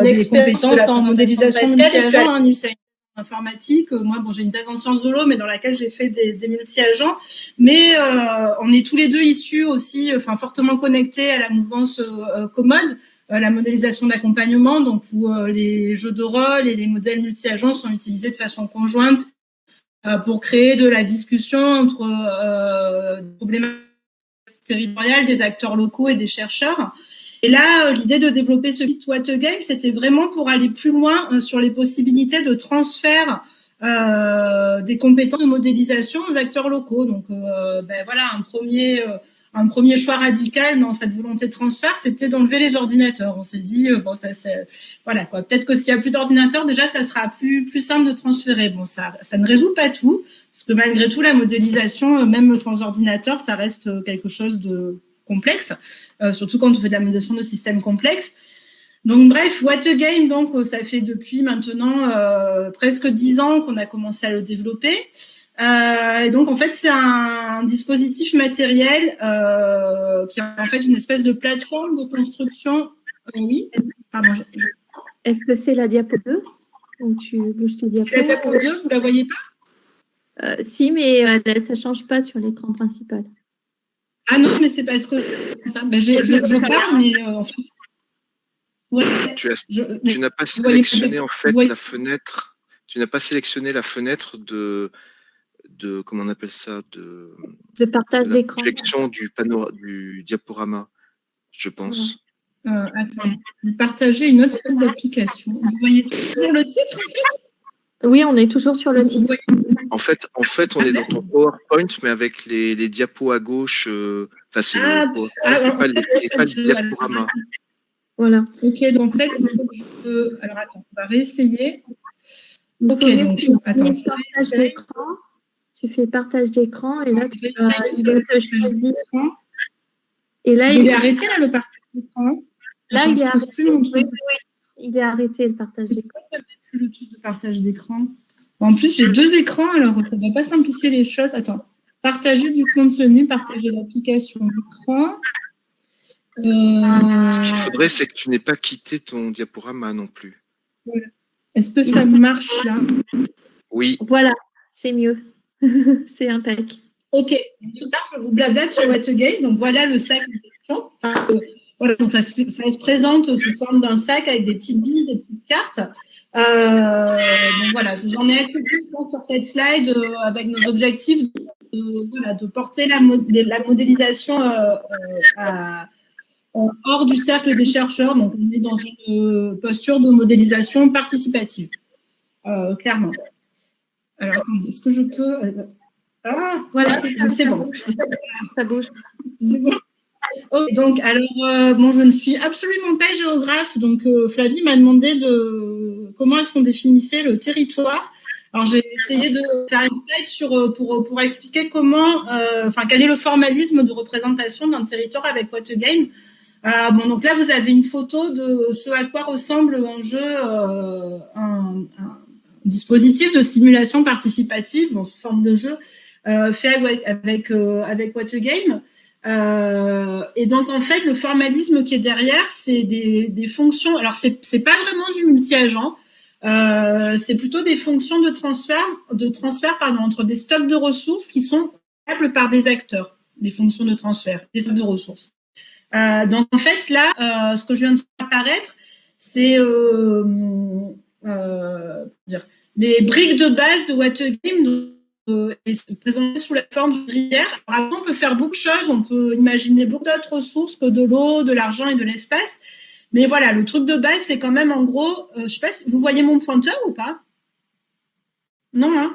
des compétences en modélisation multi-agent. Niels a informatique. Moi, bon, j'ai une thèse en sciences de l'eau, mais dans laquelle j'ai fait des multi-agents. Mais on est tous les deux issus aussi, fortement connectés à la mouvance commode, la modélisation d'accompagnement, donc où les jeux de rôle et les modèles multi-agents sont utilisés de façon conjointe pour créer de la discussion entre problématiques territoriales des acteurs locaux et des chercheurs. Et là, l'idée de développer ce kit What a Game, c'était vraiment pour aller plus loin sur les possibilités de transfert des compétences de modélisation aux acteurs locaux. Donc, voilà, un premier choix radical dans cette volonté de transfert, c'était d'enlever les ordinateurs. On s'est dit, voilà quoi. Peut-être que s'il y a plus d'ordinateurs, déjà, ça sera plus simple de transférer. Bon, ça ne résout pas tout, parce que malgré tout, la modélisation, même sans ordinateur, ça reste quelque chose de complexe, surtout quand on fait de la modélisation de systèmes complexes. Donc bref, What a Game, donc ça fait depuis maintenant presque 10 ans qu'on a commencé à le développer. Et donc en fait c'est un dispositif matériel qui est en fait une espèce de plateforme de construction. Oui, pardon. Est-ce que c'est la diapo 2 ou tu bouges tes diapos? C'est la diapo 2, vous la voyez pas? Si, mais ça change pas sur l'écran principal. Ah non, mais c'est parce que ça, je parle, mais en fait, ouais, tu n'as pas sélectionné en fait la fenêtre. Tu n'as pas sélectionné la fenêtre de comment on appelle ça, de partage d'écran. Projection du diaporama, je pense. Attends, vous partagez une autre d'application. Vous voyez toujours le titre en fait? Oui, on est toujours sur le titre. En fait, on est dans ton PowerPoint, mais avec les diapos à gauche. C'est pas le diaporama. Voilà. Ok, donc en fait, alors attends, on va réessayer. Ok, donc attends. Tu fais partage d'écran et là, il va te choisir. Et là, il est arrêté là, le partage d'écran. Là, il est arrêté. Oui. Il est arrêté le partage d'écran. Le truc de partage d'écran. En plus, j'ai 2 écrans, alors ça ne va pas simplifier les choses. Attends. Partager du contenu, partager l'application d'écran. Ce qu'il faudrait, c'est que tu n'aies pas quitté ton diaporama non plus. Voilà. Est-ce que ça marche là? Oui. Voilà, c'est mieux. C'est impec. Ok. Je vous blablate sur What a Game. Donc voilà le sac de question. Voilà, donc ça se présente sous forme d'un sac avec des petites billes, des petites cartes. Donc voilà, je vous en ai assez dit sur cette slide avec nos objectifs de porter la modélisation hors du cercle des chercheurs. Donc on est dans une posture de modélisation participative, clairement. Alors attendez, est-ce que je peux voilà, c'est bon. Ça bouge. C'est bon. Okay, donc, alors, je ne suis absolument pas géographe, donc Flavie m'a demandé comment est-ce qu'on définissait le territoire. Alors, j'ai essayé de faire une slide pour expliquer quel est le formalisme de représentation d'un territoire avec What a Game. Donc là, vous avez une photo de ce à quoi ressemble un jeu, un dispositif de simulation participative, sous forme de jeu, fait avec What a Game. Et donc en fait le formalisme qui est derrière, c'est des fonctions. Alors c'est pas vraiment du multi-agent, c'est plutôt des fonctions de transfert entre des stocks de ressources qui sont comptables par des acteurs, les fonctions de transfert, des stocks de ressources. Donc en fait là, ce que je viens de faire apparaître, c'est les briques de base de What a Game est présenté sous la forme d'une rivière. Alors, après, on peut faire beaucoup de choses, on peut imaginer beaucoup d'autres ressources que de l'eau, de l'argent et de l'espace. Mais voilà, le truc de base, c'est quand même en gros, je sais pas si vous voyez mon pointeur ou pas? Non, hein?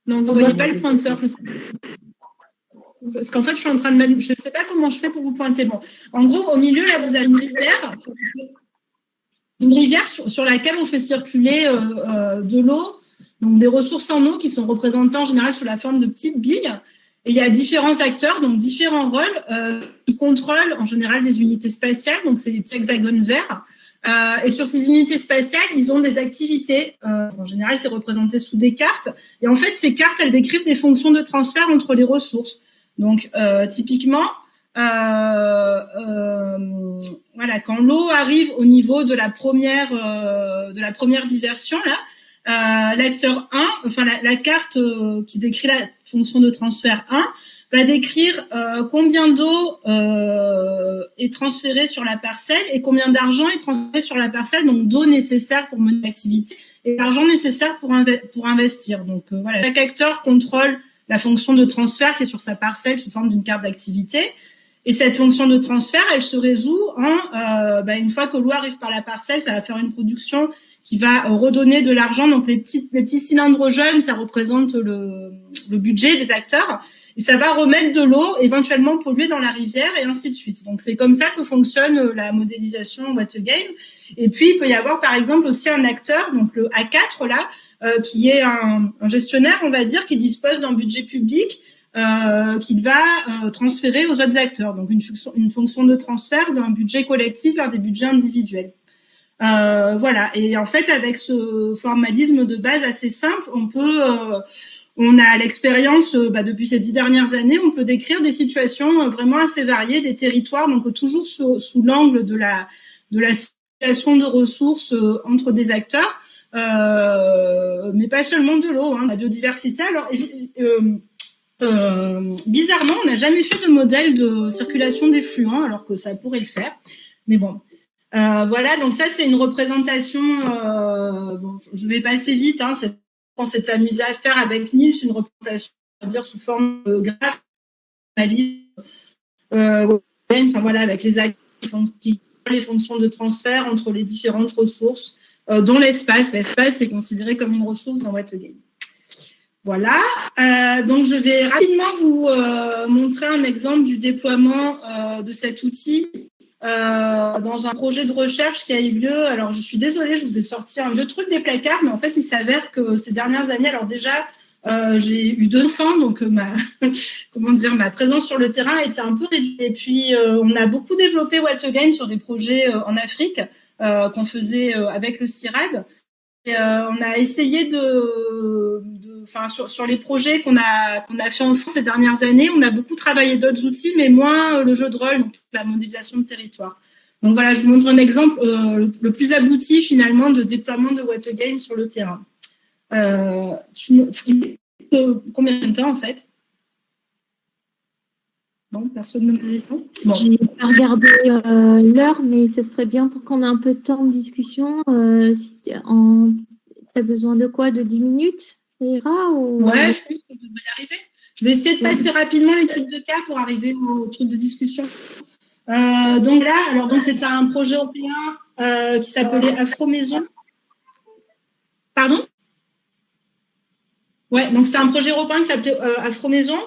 Non, vous voyez pas le pointeur. Parce qu'en fait, je suis en train de mettre, je sais pas comment je fais pour vous pointer. Bon, en gros, au milieu, là, vous avez une rivière sur laquelle on fait circuler de l'eau. Donc, des ressources en eau qui sont représentées en général sous la forme de petites billes. Et il y a différents acteurs, donc différents rôles, qui contrôlent en général des unités spatiales, donc c'est des petits hexagones verts. Et sur ces unités spatiales, ils ont des activités. En général, c'est représenté sous des cartes. Et en fait, ces cartes, elles décrivent des fonctions de transfert entre les ressources. Donc, typiquement, voilà, quand l'eau arrive au niveau de la première diversion, là, l'acteur 1, enfin la carte qui décrit la fonction de transfert 1, va décrire combien d'eau est transférée sur la parcelle et combien d'argent est transféré sur la parcelle, donc d'eau nécessaire pour mener l'activité et d'argent nécessaire pour investir. Donc voilà, chaque acteur contrôle la fonction de transfert qui est sur sa parcelle sous forme d'une carte d'activité. Et cette fonction de transfert, elle se résout en, une fois que l'eau arrive par la parcelle, ça va faire une production qui va redonner de l'argent. Donc les petits cylindres jaunes, ça représente le budget des acteurs. Et ça va remettre de l'eau, éventuellement polluée dans la rivière, et ainsi de suite. Donc c'est comme ça que fonctionne la modélisation What a Game. Et puis il peut y avoir par exemple aussi un acteur, donc le A4 là, qui est un gestionnaire, on va dire, qui dispose d'un budget public qu'il va transférer aux autres acteurs. Donc une fonction de transfert d'un budget collectif vers des budgets individuels. Voilà. Et en fait, avec ce formalisme de base assez simple, on a l'expérience depuis ces 10 dernières années, on peut décrire des situations vraiment assez variées, des territoires, donc toujours sous l'angle de la circulation de ressources entre des acteurs, mais pas seulement de l'eau, la biodiversité. Alors, bizarrement, on n'a jamais fait de modèle de circulation des flux, alors que ça pourrait le faire. Mais bon, voilà. Donc ça, c'est une représentation. Je vais passer vite. On s'est amusé à faire avec Niels une représentation, on va dire sous forme de graphe, avec les acteurs qui font les fonctions de transfert entre les différentes ressources, dont l'espace. L'espace est considéré comme une ressource dans What a Game. Voilà, donc je vais rapidement vous montrer un exemple du déploiement de cet outil dans un projet de recherche qui a eu lieu. Alors, je suis désolée, je vous ai sorti un vieux truc des placards, mais en fait, il s'avère que ces dernières années, alors déjà, j'ai eu 2 enfants, donc ma présence sur le terrain a été un peu réduite. Et puis, on a beaucoup développé What a Game sur des projets en Afrique qu'on faisait avec le CIRAD. Et, on a essayé sur les projets qu'on a fait en France ces dernières années, on a beaucoup travaillé d'autres outils, mais moins le jeu de rôle, donc la modélisation de territoire. Donc voilà, je vous montre un exemple le plus abouti finalement de déploiement de What a Game sur le terrain. Combien de temps en fait? Bon, personne ne me répond. Bon. Je n'ai pas regardé l'heure, mais ce serait bien pour qu'on ait un peu de temps de discussion. Si tu as besoin de quoi? De 10 minutes? Ça ira ou... Ouais, je pense qu'on devrait y arriver. Je vais essayer de passer rapidement l'étude de cas pour arriver au truc de discussion. Donc là, c'était un projet européen qui s'appelait Afro-Maison. Pardon? Ouais, donc c'est un projet européen qui s'appelait Afro-Maison.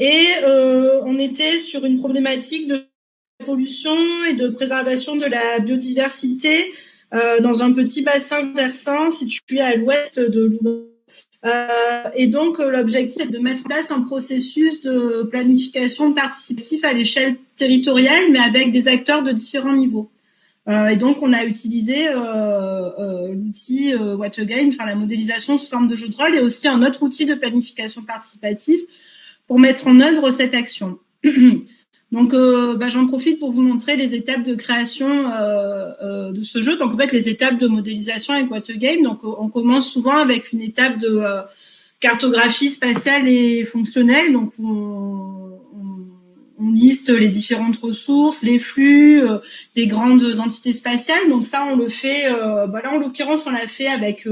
Et on était sur une problématique de pollution et de préservation de la biodiversité dans un petit bassin versant situé à l'ouest de Louvain. Et donc, l'objectif est de mettre en place un processus de planification participative à l'échelle territoriale, mais avec des acteurs de différents niveaux. Et donc, on a utilisé l'outil What a Game, la modélisation sous forme de jeu de rôle, et aussi un autre outil de planification participative pour mettre en œuvre cette action. Donc, j'en profite pour vous montrer les étapes de création de ce jeu. Donc, en fait, les étapes de modélisation avec What a Game. Donc, on commence souvent avec une étape de cartographie spatiale et fonctionnelle. Donc, on liste les différentes ressources, les flux, les grandes entités spatiales. Donc, ça, on le fait. Là, en l'occurrence, on l'a fait avec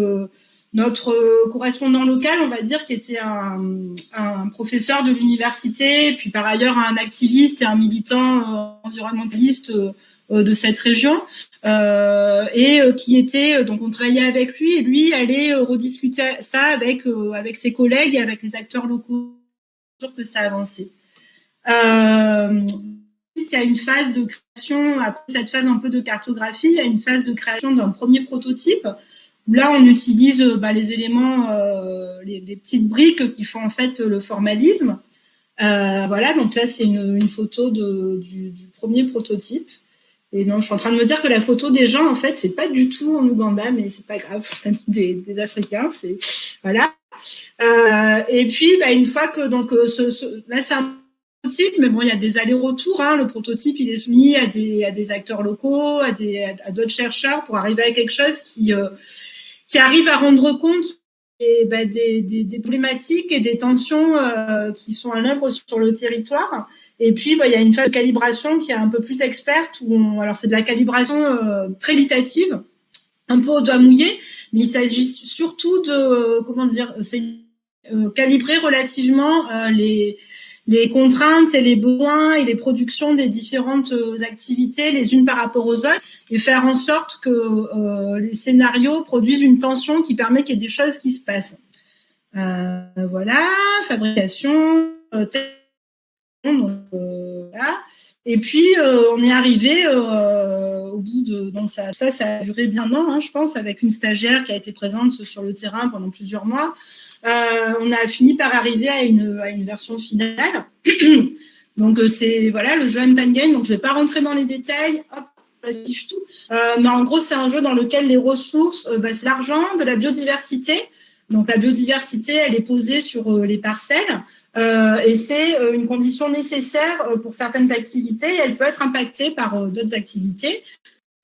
notre correspondant local, on va dire, qui était un professeur de l'université, puis par ailleurs un activiste et un militant environnementaliste de cette région, et qui était, donc on travaillait avec lui, et lui allait rediscuter ça avec ses collègues et avec les acteurs locaux pour que ça avançait. Il y a une phase de création, après cette phase un peu de cartographie, il y a une phase de création d'un premier prototype. Là, on utilise les éléments, les petites briques qui font en fait le formalisme. Voilà, donc là, c'est une photo du premier prototype. Et non, je suis en train de me dire que la photo des gens, en fait, c'est pas du tout en Ouganda, mais c'est pas grave, on a mis des Africains, c'est voilà. Et puis, une fois que donc là, c'est un prototype, mais bon, il y a des allers-retours. Hein, le prototype, il est soumis à des acteurs locaux, à d'autres chercheurs pour arriver à quelque chose qui arrive à rendre compte des problématiques et des tensions qui sont à l'œuvre sur le territoire. Et puis, il y a une phase de calibration qui est un peu plus experte. Alors, c'est de la calibration très litative, un peu au doigt mouillé, mais il s'agit surtout de, calibrer relativement les contraintes et les besoins et les productions des différentes activités les unes par rapport aux autres et faire en sorte que les scénarios produisent une tension qui permet qu'il y ait des choses qui se passent. Voilà, fabrication, voilà. Et puis, on est arrivé au bout de... Donc, ça a duré bien un an, hein, je pense, avec une stagiaire qui a été présente sur le terrain pendant plusieurs mois. On a fini par arriver à une version finale. Donc, c'est le jeu Pen Game. Donc, je ne vais pas rentrer dans les détails. Hop, j'affiche tout. Mais en gros, c'est un jeu dans lequel les ressources, c'est l'argent, de la biodiversité. Donc, la biodiversité, elle est posée sur les parcelles. Et c'est une condition nécessaire pour certaines activités. Et elle peut être impactée par d'autres activités.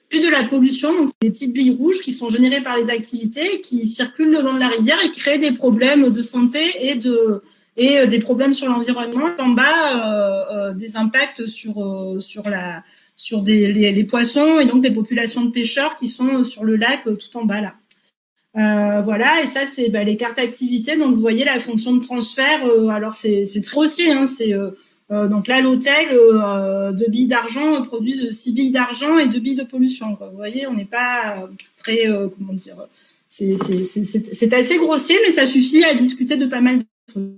Puis de la pollution, donc c'est des petites billes rouges qui sont générées par les activités, qui circulent le long de la rivière et créent des problèmes de santé et des problèmes sur l'environnement. En bas, des impacts sur les poissons et donc les populations de pêcheurs qui sont sur le lac tout en bas là. Voilà, et ça c'est les cartes activités. Donc vous voyez la fonction de transfert. Alors c'est très grossier, hein, donc là, l'hôtel, 2 billes d'argent produisent 6 billes d'argent et 2 billes de pollution. Quoi. Vous voyez, on n'est pas très, c'est assez grossier, mais ça suffit à discuter de pas mal de trucs.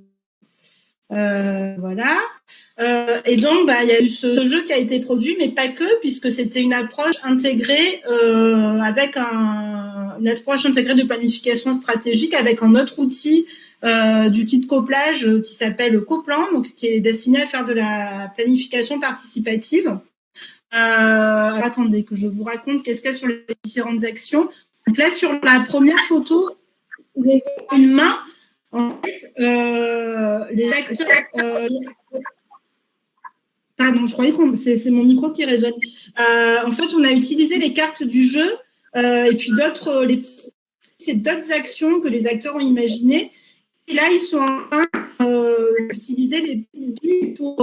Voilà. Et donc, il y a eu ce jeu qui a été produit, mais pas que, puisque c'était une approche intégrée avec une approche intégrée de planification stratégique avec un autre outil du kit coplage qui s'appelle Coplan, donc qui est destiné à faire de la planification participative. Attendez que je vous raconte qu'est-ce qu'il y a sur les différentes actions. Donc là, sur la première photo, vous avez une main. En fait, les acteurs... pardon, je croyais que c'est mon micro qui résonne. En fait, on a utilisé les cartes du jeu et puis d'autres actions que les acteurs ont imaginées. Et là, ils sont en train d'utiliser les billes pour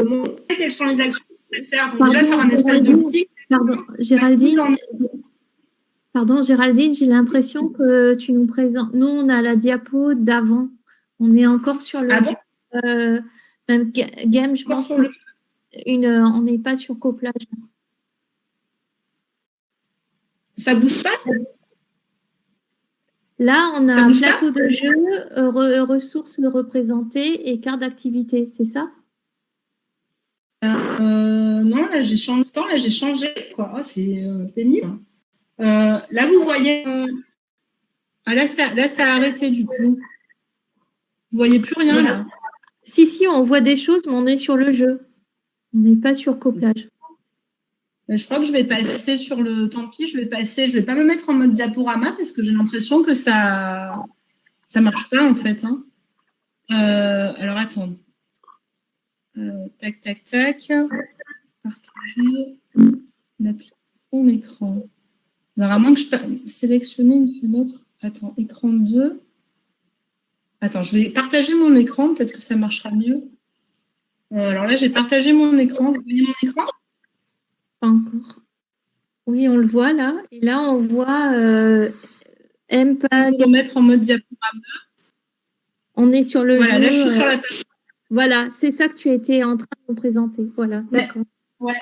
montrer quelles sont les actions qu'ils peuvent faire. Donc, déjà, faire un espace de cycle. Pardon, Géraldine, j'ai l'impression que tu nous présentes. Nous, on a la diapo d'avant. On est encore sur le même game, je pense. On n'est pas sur coplage. Ça ne bouge pas? Là, on a un plateau de jeu, ressources représentées et carte d'activité, c'est ça? Non, là, j'ai changé. Quoi. Oh, c'est pénible. Là, vous voyez... là, ça a arrêté, du coup. Vous ne voyez plus rien, là? Si, on voit des choses, mais on est sur le jeu. On n'est pas sur coplage. Je crois que je vais passer sur le... Tant pis, je vais pas me mettre en mode diaporama parce que j'ai l'impression que ça marche pas, en fait. Hein. Alors, attends. Tac. Partager l'application écran. Alors, à moins que je sélectionne une fenêtre. Attends, écran 2. Attends, je vais partager mon écran. Peut-être que ça marchera mieux. Alors là, j'ai partagé mon écran. Vous voyez mon écran? Pas encore. Oui, on le voit là. Et là, on voit Pour mettre en mode diaporama. On est sur le jeu. Voilà, là, je suis sur la page. Voilà, c'est ça que tu étais en train de nous présenter. Voilà, d'accord. Ouais.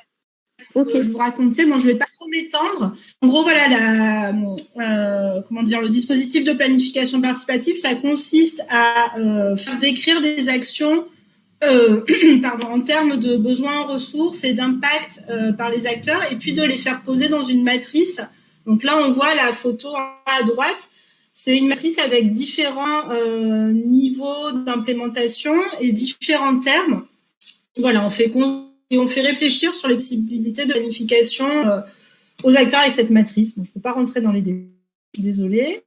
Ok. Je vous racontais, bon, je ne vais pas trop m'étendre. En gros, voilà, le dispositif de planification participative, ça consiste à faire décrire des actions en termes de besoins en ressources et d'impact par les acteurs, et puis de les faire poser dans une matrice. Donc là, on voit la photo à droite. C'est une matrice avec différents niveaux d'implémentation et différents termes. Voilà, on fait réfléchir sur les possibilités de planification aux acteurs avec cette matrice. Bon, je ne peux pas rentrer dans les détails, désolée.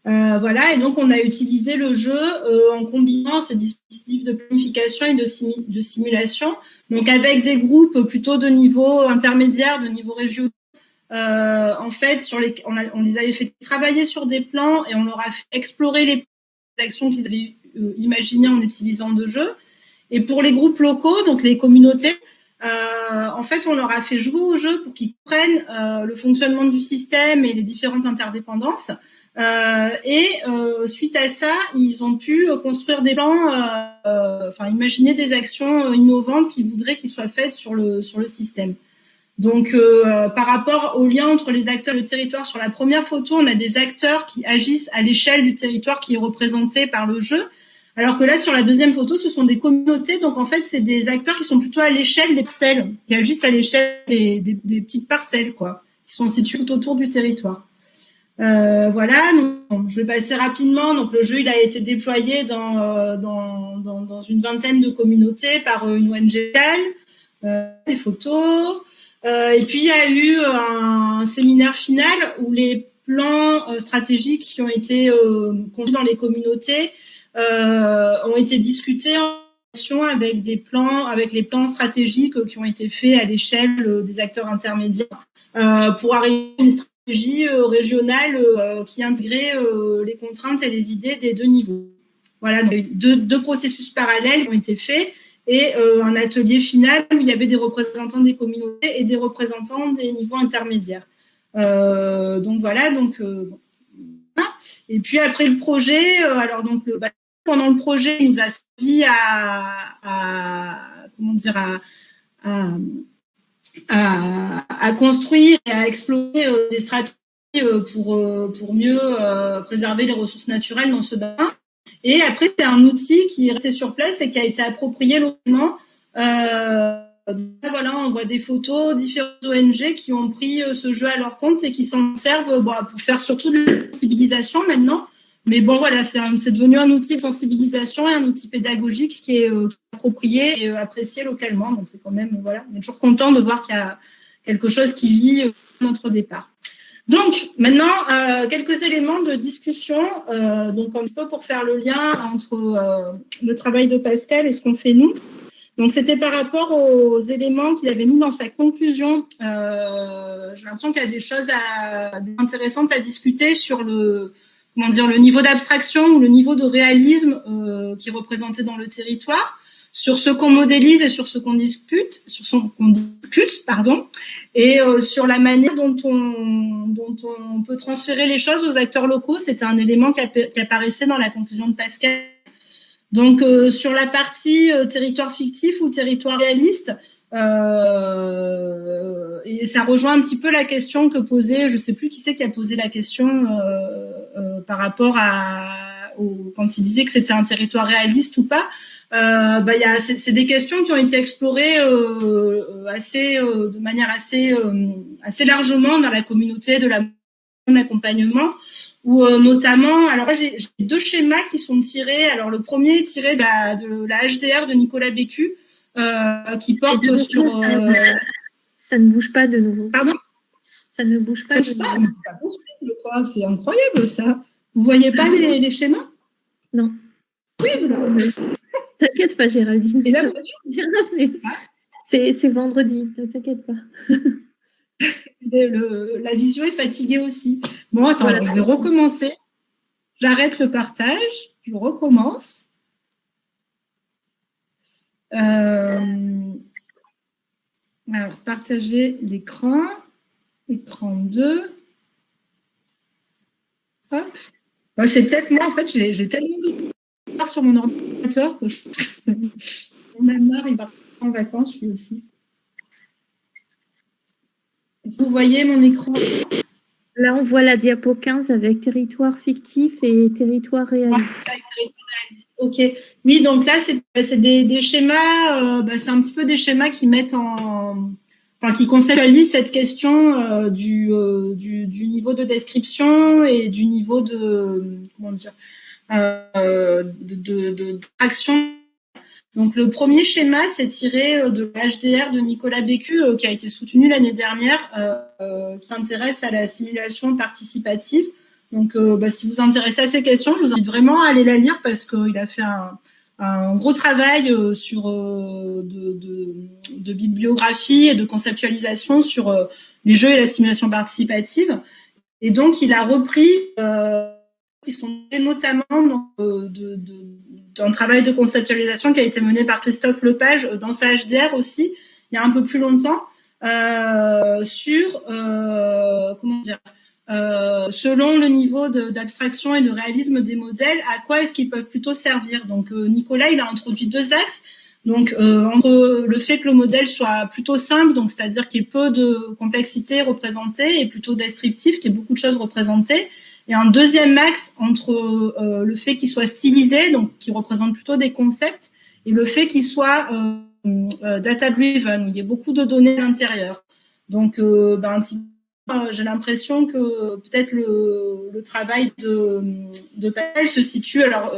Voilà, et donc on a utilisé le jeu en combinant ces dispositifs de planification et de simulation, donc avec des groupes plutôt de niveau intermédiaire, de niveau régional. En fait, on les avait fait travailler sur des plans et on leur a fait explorer les actions qu'ils avaient imaginées en utilisant le jeu. Et pour les groupes locaux, donc les communautés, en fait, on leur a fait jouer au jeu pour qu'ils comprennent le fonctionnement du système et les différentes interdépendances. Suite à ça, ils ont pu construire des plans, imaginer des actions innovantes qu'ils voudraient qu'ils soient faites sur le système. Donc, par rapport au lien entre les acteurs et le territoire, sur la première photo, on a des acteurs qui agissent à l'échelle du territoire qui est représenté par le jeu, alors que là, sur la deuxième photo, ce sont des communautés. Donc, en fait, c'est des acteurs qui sont plutôt à l'échelle des parcelles, qui agissent à l'échelle des petites parcelles, quoi, qui sont situées tout autour du territoire. Voilà, donc, je vais passer rapidement. Donc, le jeu, il a été déployé dans une vingtaine de communautés par une ONG locale, des photos. Et puis, il y a eu un séminaire final où les plans stratégiques qui ont été conçus dans les communautés ont été discutés en relation avec les plans stratégiques qui ont été faits à l'échelle des acteurs intermédiaires pour arriver à une stratégie régionale qui intégrait les contraintes et les idées des deux niveaux. Voilà, donc deux processus parallèles qui ont été faits et un atelier final où il y avait des représentants des communautés et des représentants des niveaux intermédiaires. Donc voilà, et puis après le projet, pendant le projet, il nous a servi à construire et à explorer des stratégies pour mieux préserver les ressources naturelles dans ce bassin. Et après, c'est un outil qui est resté sur place et qui a été approprié localement. Voilà, on voit des photos, différentes ONG qui ont pris ce jeu à leur compte et qui s'en servent pour faire surtout de la sensibilisation maintenant. Mais bon, voilà, c'est devenu un outil de sensibilisation et un outil pédagogique qui est approprié et apprécié localement. Donc, c'est quand même, voilà, on est toujours content de voir qu'il y a quelque chose qui vit à notre départ. Donc, maintenant, quelques éléments de discussion, donc un peu pour faire le lien entre le travail de Pascal et ce qu'on fait nous. Donc, c'était par rapport aux éléments qu'il avait mis dans sa conclusion. J'ai l'impression qu'il y a des choses intéressantes à discuter sur le niveau d'abstraction ou le niveau de réalisme qui est représenté dans le territoire, sur ce qu'on modélise et sur ce qu'on discute, et sur la manière dont on peut transférer les choses aux acteurs locaux. C'était un élément qui apparaissait dans la conclusion de Pascal. Donc, sur la partie territoire fictif ou territoire réaliste, et ça rejoint un petit peu la question que posait, je ne sais plus qui c'est qui a posé la question par rapport quand il disait que c'était un territoire réaliste ou pas. C'est des questions qui ont été explorées de manière assez largement dans la communauté de l'accompagnement, où notamment, alors là, j'ai deux schémas qui sont tirés. Alors le premier est tiré de la HDR de Nicolas Bécu, qui porte sur... Ça ne bouge pas de nouveau. Pardon ? Ça ne bouge pas de nouveau. C'est pas possible, quoi. C'est incroyable, ça. Vous voyez pas les schémas ? Non. Oui, T'inquiète pas, Géraldine. Et là, c'est vendredi, ne t'inquiète pas. La visio est fatiguée aussi. Bon, attends, voilà. Je vais recommencer. J'arrête le partage, je recommence. Alors, partager l'écran. Écran 2. Hop. Bon, c'est peut-être moi, en fait, j'ai tellement de sur mon ordinateur que on a marre, il va en vacances lui aussi. Est-ce que vous voyez mon écran? Là, on voit la diapo 15 avec territoire fictif et territoire réaliste. Ok. Oui, donc là, c'est des schémas, c'est un petit peu des schémas qui mettent qui conceptualisent cette question du niveau de description et du niveau de, comment dire, d'action. Donc, le premier schéma, c'est tiré de l'HDR de Nicolas Bécu, qui a été soutenu l'année dernière, qui s'intéresse à la simulation participative. Donc, si vous vous intéressez à ces questions, je vous invite vraiment à aller la lire parce qu'il a fait un gros travail sur de bibliographie et de conceptualisation sur les jeux et la simulation participative. Et donc, il a repris qui sont notamment d'un travail de conceptualisation qui a été mené par Christophe Lepage dans sa HDR aussi, il y a un peu plus longtemps, sur comment dire, selon le niveau d'abstraction et de réalisme des modèles, à quoi est-ce qu'ils peuvent plutôt servir. Donc Nicolas, il a introduit deux axes. Donc entre le fait que le modèle soit plutôt simple, donc c'est-à-dire qu'il y ait peu de complexité représentée et plutôt descriptif, qu'il y ait beaucoup de choses représentées. Et un deuxième axe entre le fait qu'il soit stylisé, donc qui représente plutôt des concepts, et le fait qu'il soit data-driven, où il y a beaucoup de données à l'intérieur. Donc, j'ai l'impression que peut-être le travail de Pascal se situe. Alors,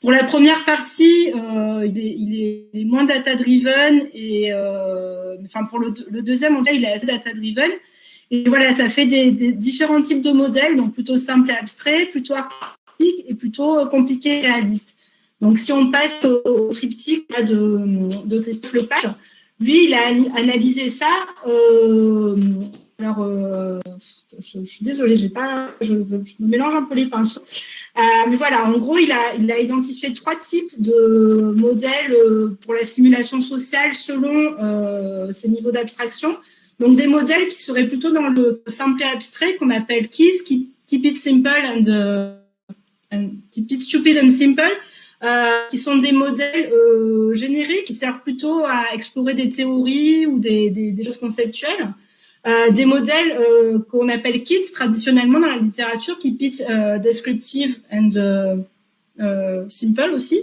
pour la première partie, il est moins data-driven, et pour le deuxième, en fait, il est assez data-driven. Et voilà, ça fait des différents types de modèles, donc plutôt simple et abstrait, plutôt artistique et plutôt compliqué et réaliste. Donc, si on passe au triptyque là, de Christophe Lepage, lui, il a analysé ça. Je suis désolée, je me mélange un peu les pinceaux. Mais voilà, en gros, il a identifié 3 types de modèles pour la simulation sociale selon ses niveaux d'abstraction. Donc, des modèles qui seraient plutôt dans le simple et abstrait, qu'on appelle KISS, Keep It Simple and Keep It Stupid and Simple, qui sont des modèles génériques qui servent plutôt à explorer des théories ou des choses conceptuelles. Des modèles qu'on appelle KITS traditionnellement dans la littérature, Keep It Descriptive and Simple aussi.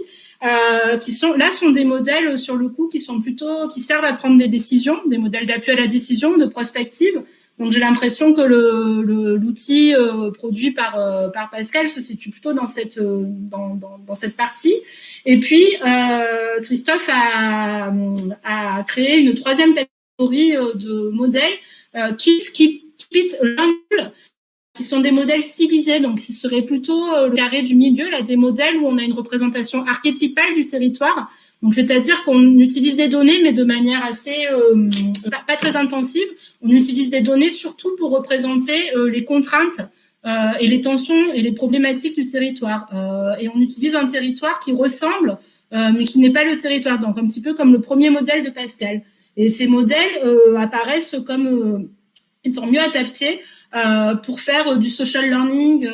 Sont des modèles sur le coup qui servent à prendre des décisions, des modèles d'appui à la décision, de prospective. Donc j'ai l'impression que l'outil produit par Pascal se situe plutôt dans cette partie. Et puis Christophe a créé une troisième catégorie de modèles, Keep It Learnable, qui sont des modèles stylisés, donc ce serait plutôt le carré du milieu, là, des modèles où on a une représentation archétypale du territoire. Donc, c'est-à-dire qu'on utilise des données, mais de manière assez pas très intensive. On utilise des données surtout pour représenter les contraintes et les tensions et les problématiques du territoire. Et on utilise un territoire qui ressemble, mais qui n'est pas le territoire. Donc, un petit peu comme le premier modèle de Pascal. Et ces modèles apparaissent comme étant mieux adaptés pour faire du social learning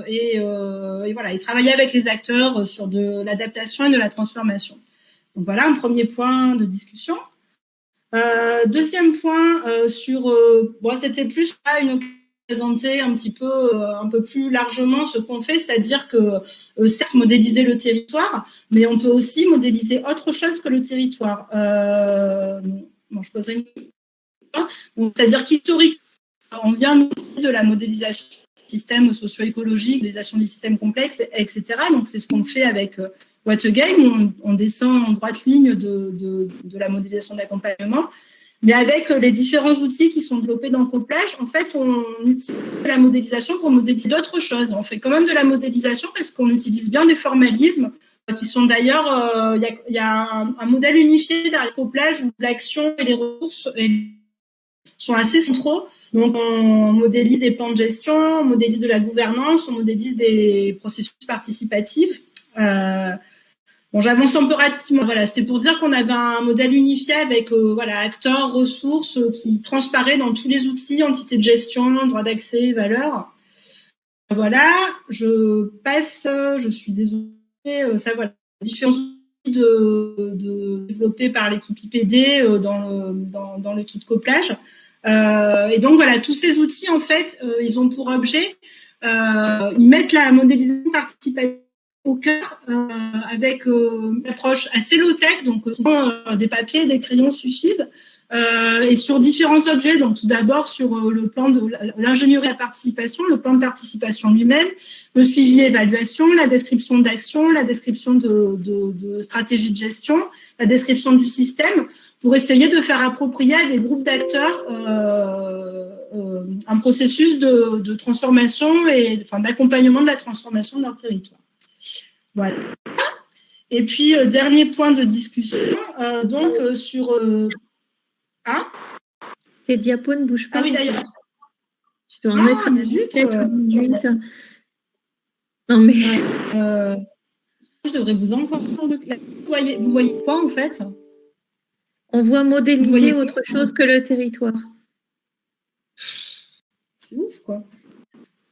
et voilà, et travailler avec les acteurs sur de l'adaptation et de la transformation. Donc voilà un premier point de discussion. Deuxième point c'était plus une présenter un peu plus largement ce qu'on fait, c'est-à-dire que certes modéliser le territoire, mais on peut aussi modéliser autre chose que le territoire. Je poserai une question. C'est-à-dire qu'historiquement, on vient de la modélisation des systèmes socio-écologiques, modélisation des systèmes complexes, etc. Donc, c'est ce qu'on fait avec What a Game, où on descend en droite ligne de la modélisation d'accompagnement. Mais avec les différents outils qui sont développés dans Coplage, en fait, on utilise la modélisation pour modéliser d'autres choses. On fait quand même de la modélisation parce qu'on utilise bien des formalismes qui sont d'ailleurs, il y a un modèle unifié d'écoplage où l'action et les ressources sont assez centraux. Donc, on modélise des plans de gestion, on modélise de la gouvernance, on modélise des processus participatifs. Bon, j'avance un peu rapidement. Voilà, c'était pour dire qu'on avait un modèle unifié avec acteurs, ressources qui transparaît dans tous les outils, entités de gestion, droit d'accès, valeurs. Voilà, je passe, je suis désolée, ça voilà, différents outils développés par l'équipe IPD dans le kit coplage. Et donc voilà, tous ces outils en fait, ils ont pour objet, ils mettent la modélisation participative au cœur avec une approche assez low-tech, donc des papiers, des crayons suffisent, et sur différents objets. Donc tout d'abord sur le plan de l'ingénierie à la participation, le plan de participation lui-même, le suivi et évaluation, la description d'action, la description de stratégie de gestion, la description du système, pour essayer de faire approprier à des groupes d'acteurs un processus de transformation et d'accompagnement de la transformation de leur territoire. Voilà. Et puis, dernier point de discussion, sur... Tes diapos ne bougent pas. Ah oui, d'ailleurs. Tu dois en mettre 18. Non, mais... je devrais vous envoyer. Vous voyez quoi, en fait? On voit modéliser autre chose que le territoire. C'est ouf, quoi.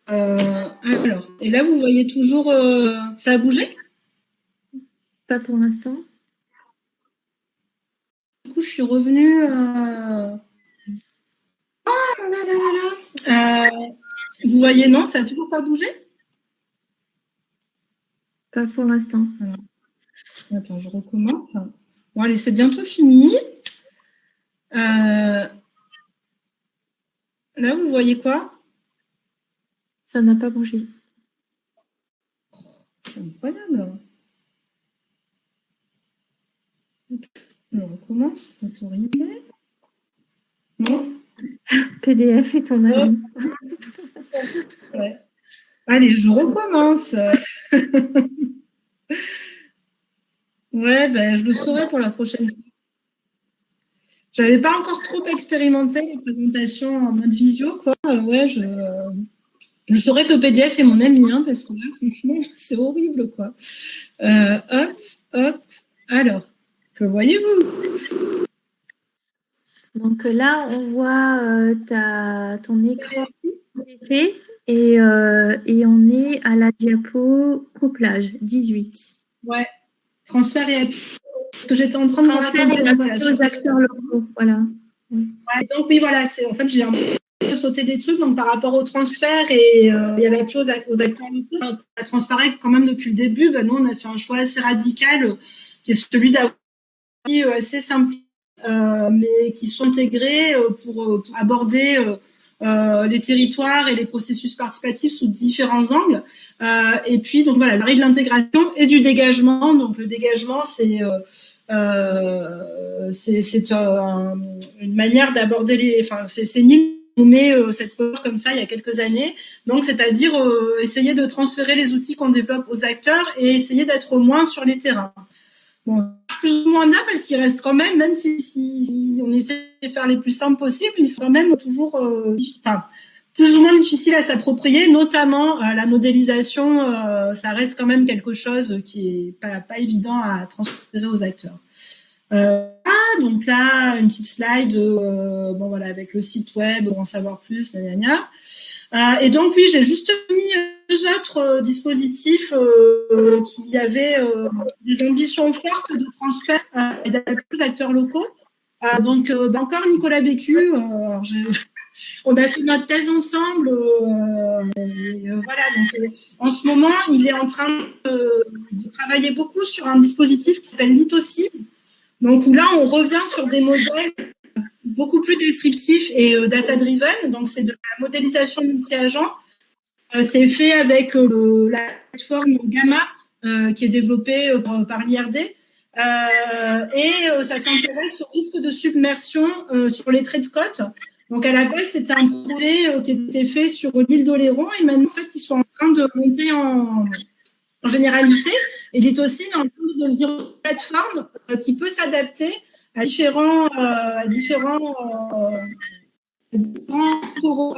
Alors, et là, vous voyez toujours... ça a bougé? Pas pour l'instant. Du coup, je suis revenue... vous voyez, non, ça n'a toujours pas bougé? Pas pour l'instant. Attends, je recommence. Bon, allez, c'est bientôt fini. Là, vous voyez quoi? Ça n'a pas bougé. C'est incroyable. On recommence. Autoriser. Non. PDF est ton ami. Ouais. Allez, je recommence. Ouais, ben, je le saurai pour la prochaine fois. Je n'avais pas encore trop expérimenté les présentations en mode visio, quoi. Ouais, je saurais que PDF est mon ami, hein, parce que là, franchement, c'est horrible, quoi. Hop. Alors, que voyez-vous? Donc là, on voit ton écran et on est à la diapo couplage 18. Ouais. Transfert et appui. Parce que j'étais en train de raconter aux acteurs locaux. Voilà. Ouais, donc oui, voilà, en fait, j'ai un peu sauté des trucs. Donc par rapport au transfert et il y a la chose aux acteurs locaux, ça transparaît quand même depuis le début. Ben, nous, on a fait un choix assez radical qui est celui d'avoir assez simple, mais qui sont intégrés pour aborder les territoires et les processus participatifs sous différents angles. Et puis, donc voilà, la règle de l'intégration et du dégagement. Donc le dégagement, c'est une manière d'aborder c'est Nîmes nommé cette peur comme ça il y a quelques années. Donc, c'est-à-dire essayer de transférer les outils qu'on développe aux acteurs et essayer d'être moins sur les terrains. Bon, plus ou moins bien parce qu'il reste quand même si on essaie de faire les plus simples possibles, ils sont quand même toujours plus ou moins difficiles à s'approprier, notamment la modélisation, ça reste quand même quelque chose qui est pas évident à transférer aux acteurs. Donc là, une petite slide avec le site web pour en savoir plus, et donc oui, j'ai juste mis deux autres dispositifs qui avaient des ambitions fortes de transfert et d'appui aux acteurs locaux. Donc encore Nicolas Bécu, on a fait notre thèse ensemble. En ce moment, il est en train de travailler beaucoup sur un dispositif qui s'appelle Lithoci. Donc, où là, on revient sur des modèles beaucoup plus descriptifs et data-driven. Donc, c'est de la modélisation multi-agent. C'est fait avec la plateforme Gamma qui est développée par l'IRD. Ça s'intéresse au risque de submersion sur les traits de côte. Donc, à la base, c'était un projet qui était fait sur l'île d'Oléron. Et maintenant, en fait, ils sont en train de monter en généralité Il est aussi en train de devenir une plateforme qui peut s'adapter à différents oraux.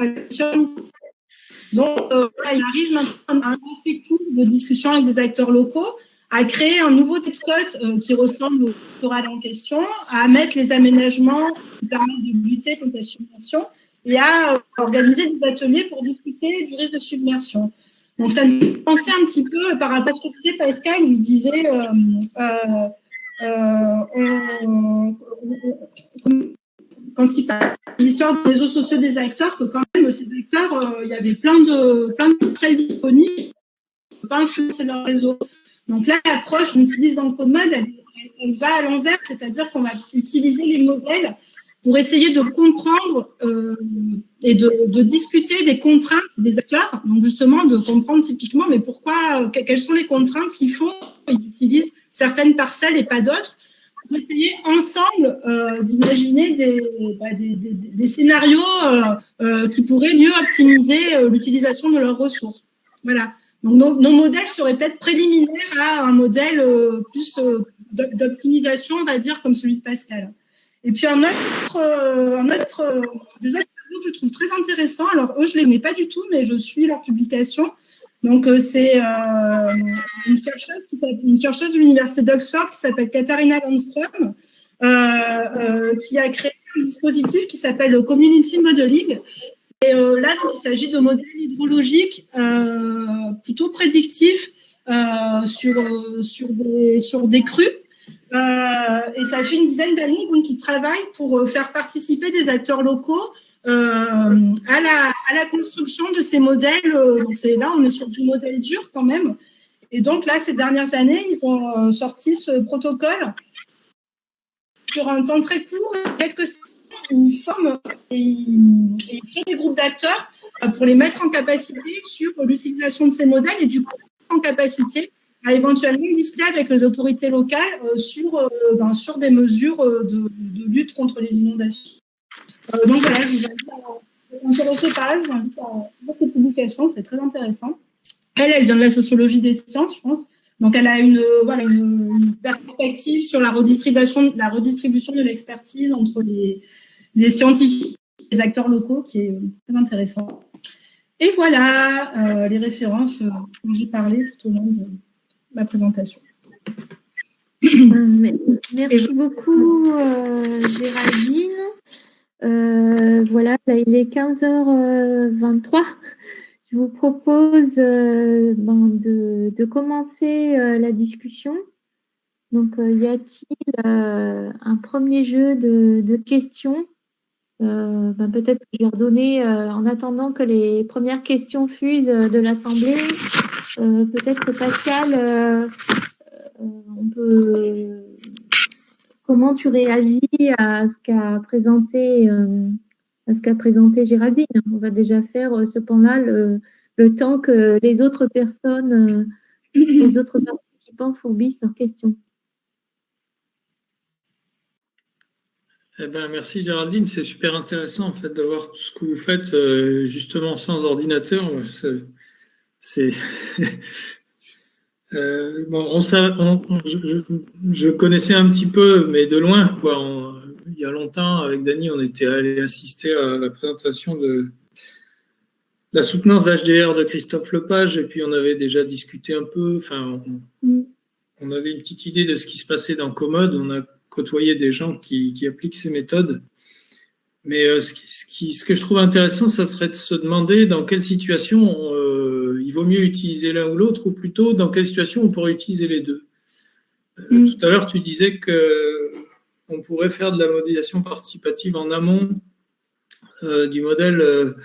Donc, il arrive maintenant à un cycle de discussion avec des acteurs locaux, à créer un nouveau TIPSCOT qui ressemble au littoral en question, à mettre les aménagements qui permettent de lutter contre la submersion et à organiser des ateliers pour discuter du risque de submersion. Donc, ça nous fait penser un petit peu par rapport à ce que disait Pascal, il disait quand il parle de l'histoire des réseaux sociaux des acteurs, que quand même, ces acteurs, il y avait plein de salles disponibles, on ne peut pas influencer leur réseau. Donc là, l'approche qu'on utilise dans le CodeMod, elle va à l'envers, c'est-à-dire qu'on va utiliser les modèles pour essayer de comprendre et de discuter des contraintes des acteurs. Donc justement, de comprendre typiquement, mais pourquoi, quelles sont les contraintes qui font qu'ils utilisent certaines parcelles et pas d'autres, pour essayer ensemble d'imaginer des scénarios qui pourraient mieux optimiser l'utilisation de leurs ressources. Voilà. Donc nos modèles seraient peut-être préliminaires à un modèle plus d'optimisation, on va dire, comme celui de Pascal. Et puis des autres tableaux que je trouve très intéressants. Alors eux, je ne les connais pas du tout, mais je suis leur publication. Donc c'est une chercheuse de l'université d'Oxford qui s'appelle Katharina Landström, qui a créé un dispositif qui s'appelle le Community Modeling. Et là, donc, il s'agit de modèles hydrologiques plutôt prédictifs sur des crues. Et ça fait une dizaine d'années qu'ils travaillent pour faire participer des acteurs locaux à la construction de ces modèles. Donc là, on est sur du modèle dur quand même. Et donc là, ces dernières années, ils ont sorti ce protocole sur un temps très court, quelques ils forment et ils créent des groupes d'acteurs pour les mettre en capacité sur l'utilisation de ces modèles et du coup en capacité à éventuellement discuter avec les autorités locales sur des mesures de lutte contre les inondations. Donc voilà, je vous invite à vous intéresser par là, je vous invite à voir cette publication, c'est très intéressant. Elle vient de la sociologie des sciences, je pense. Donc elle a une perspective sur la redistribution de l'expertise entre les scientifiques, les acteurs locaux, qui est très intéressant. Et voilà les références dont j'ai parlé tout au long de ma présentation. Merci beaucoup, Géraldine. Voilà, là, il est 15h23. Je vous propose de commencer la discussion. Donc, y a-t-il un premier jeu de questions? Peut-être que je vais redonner, en attendant que les premières questions fusent de l'Assemblée, peut-être que Pascal, on peut... Comment tu réagis à ce qu'a présenté Géraldine? On va déjà faire ce pan-là le temps que les autres personnes, les autres participants fourbissent leurs questions. Eh ben, merci Géraldine, c'est super intéressant en fait de voir tout ce que vous faites justement sans ordinateur. C'est je connaissais un petit peu, mais de loin, quoi. Il y a longtemps, avec Dany, on était allé assister à la présentation de la soutenance d'HDR de Christophe Lepage, et puis on avait déjà discuté un peu. Enfin, on avait une petite idée de ce qui se passait dans Commode. On a côtoyé des gens qui appliquent ces méthodes. Mais ce que je trouve intéressant, ça serait de se demander dans quelle situation il vaut mieux utiliser l'un ou l'autre, ou plutôt dans quelle situation on pourrait utiliser les deux. Tout à l'heure, tu disais qu'on pourrait faire de la modélisation participative en amont du modèle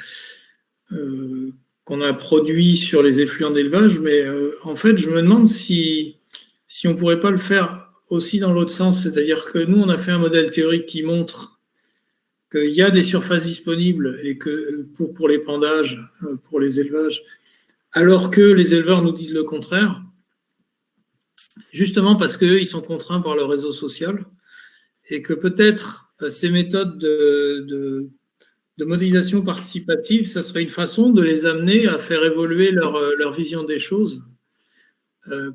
qu'on a produit sur les effluents d'élevage, mais en fait, je me demande si on ne pourrait pas le faire aussi dans l'autre sens, c'est-à-dire que nous, on a fait un modèle théorique qui montre qu'il y a des surfaces disponibles et que pour l'épandage, pour les élevages, alors que les éleveurs nous disent le contraire, justement parce qu'eux, ils sont contraints par le réseau social et que peut-être ces méthodes de modélisation participative, ça serait une façon de les amener à faire évoluer leur vision des choses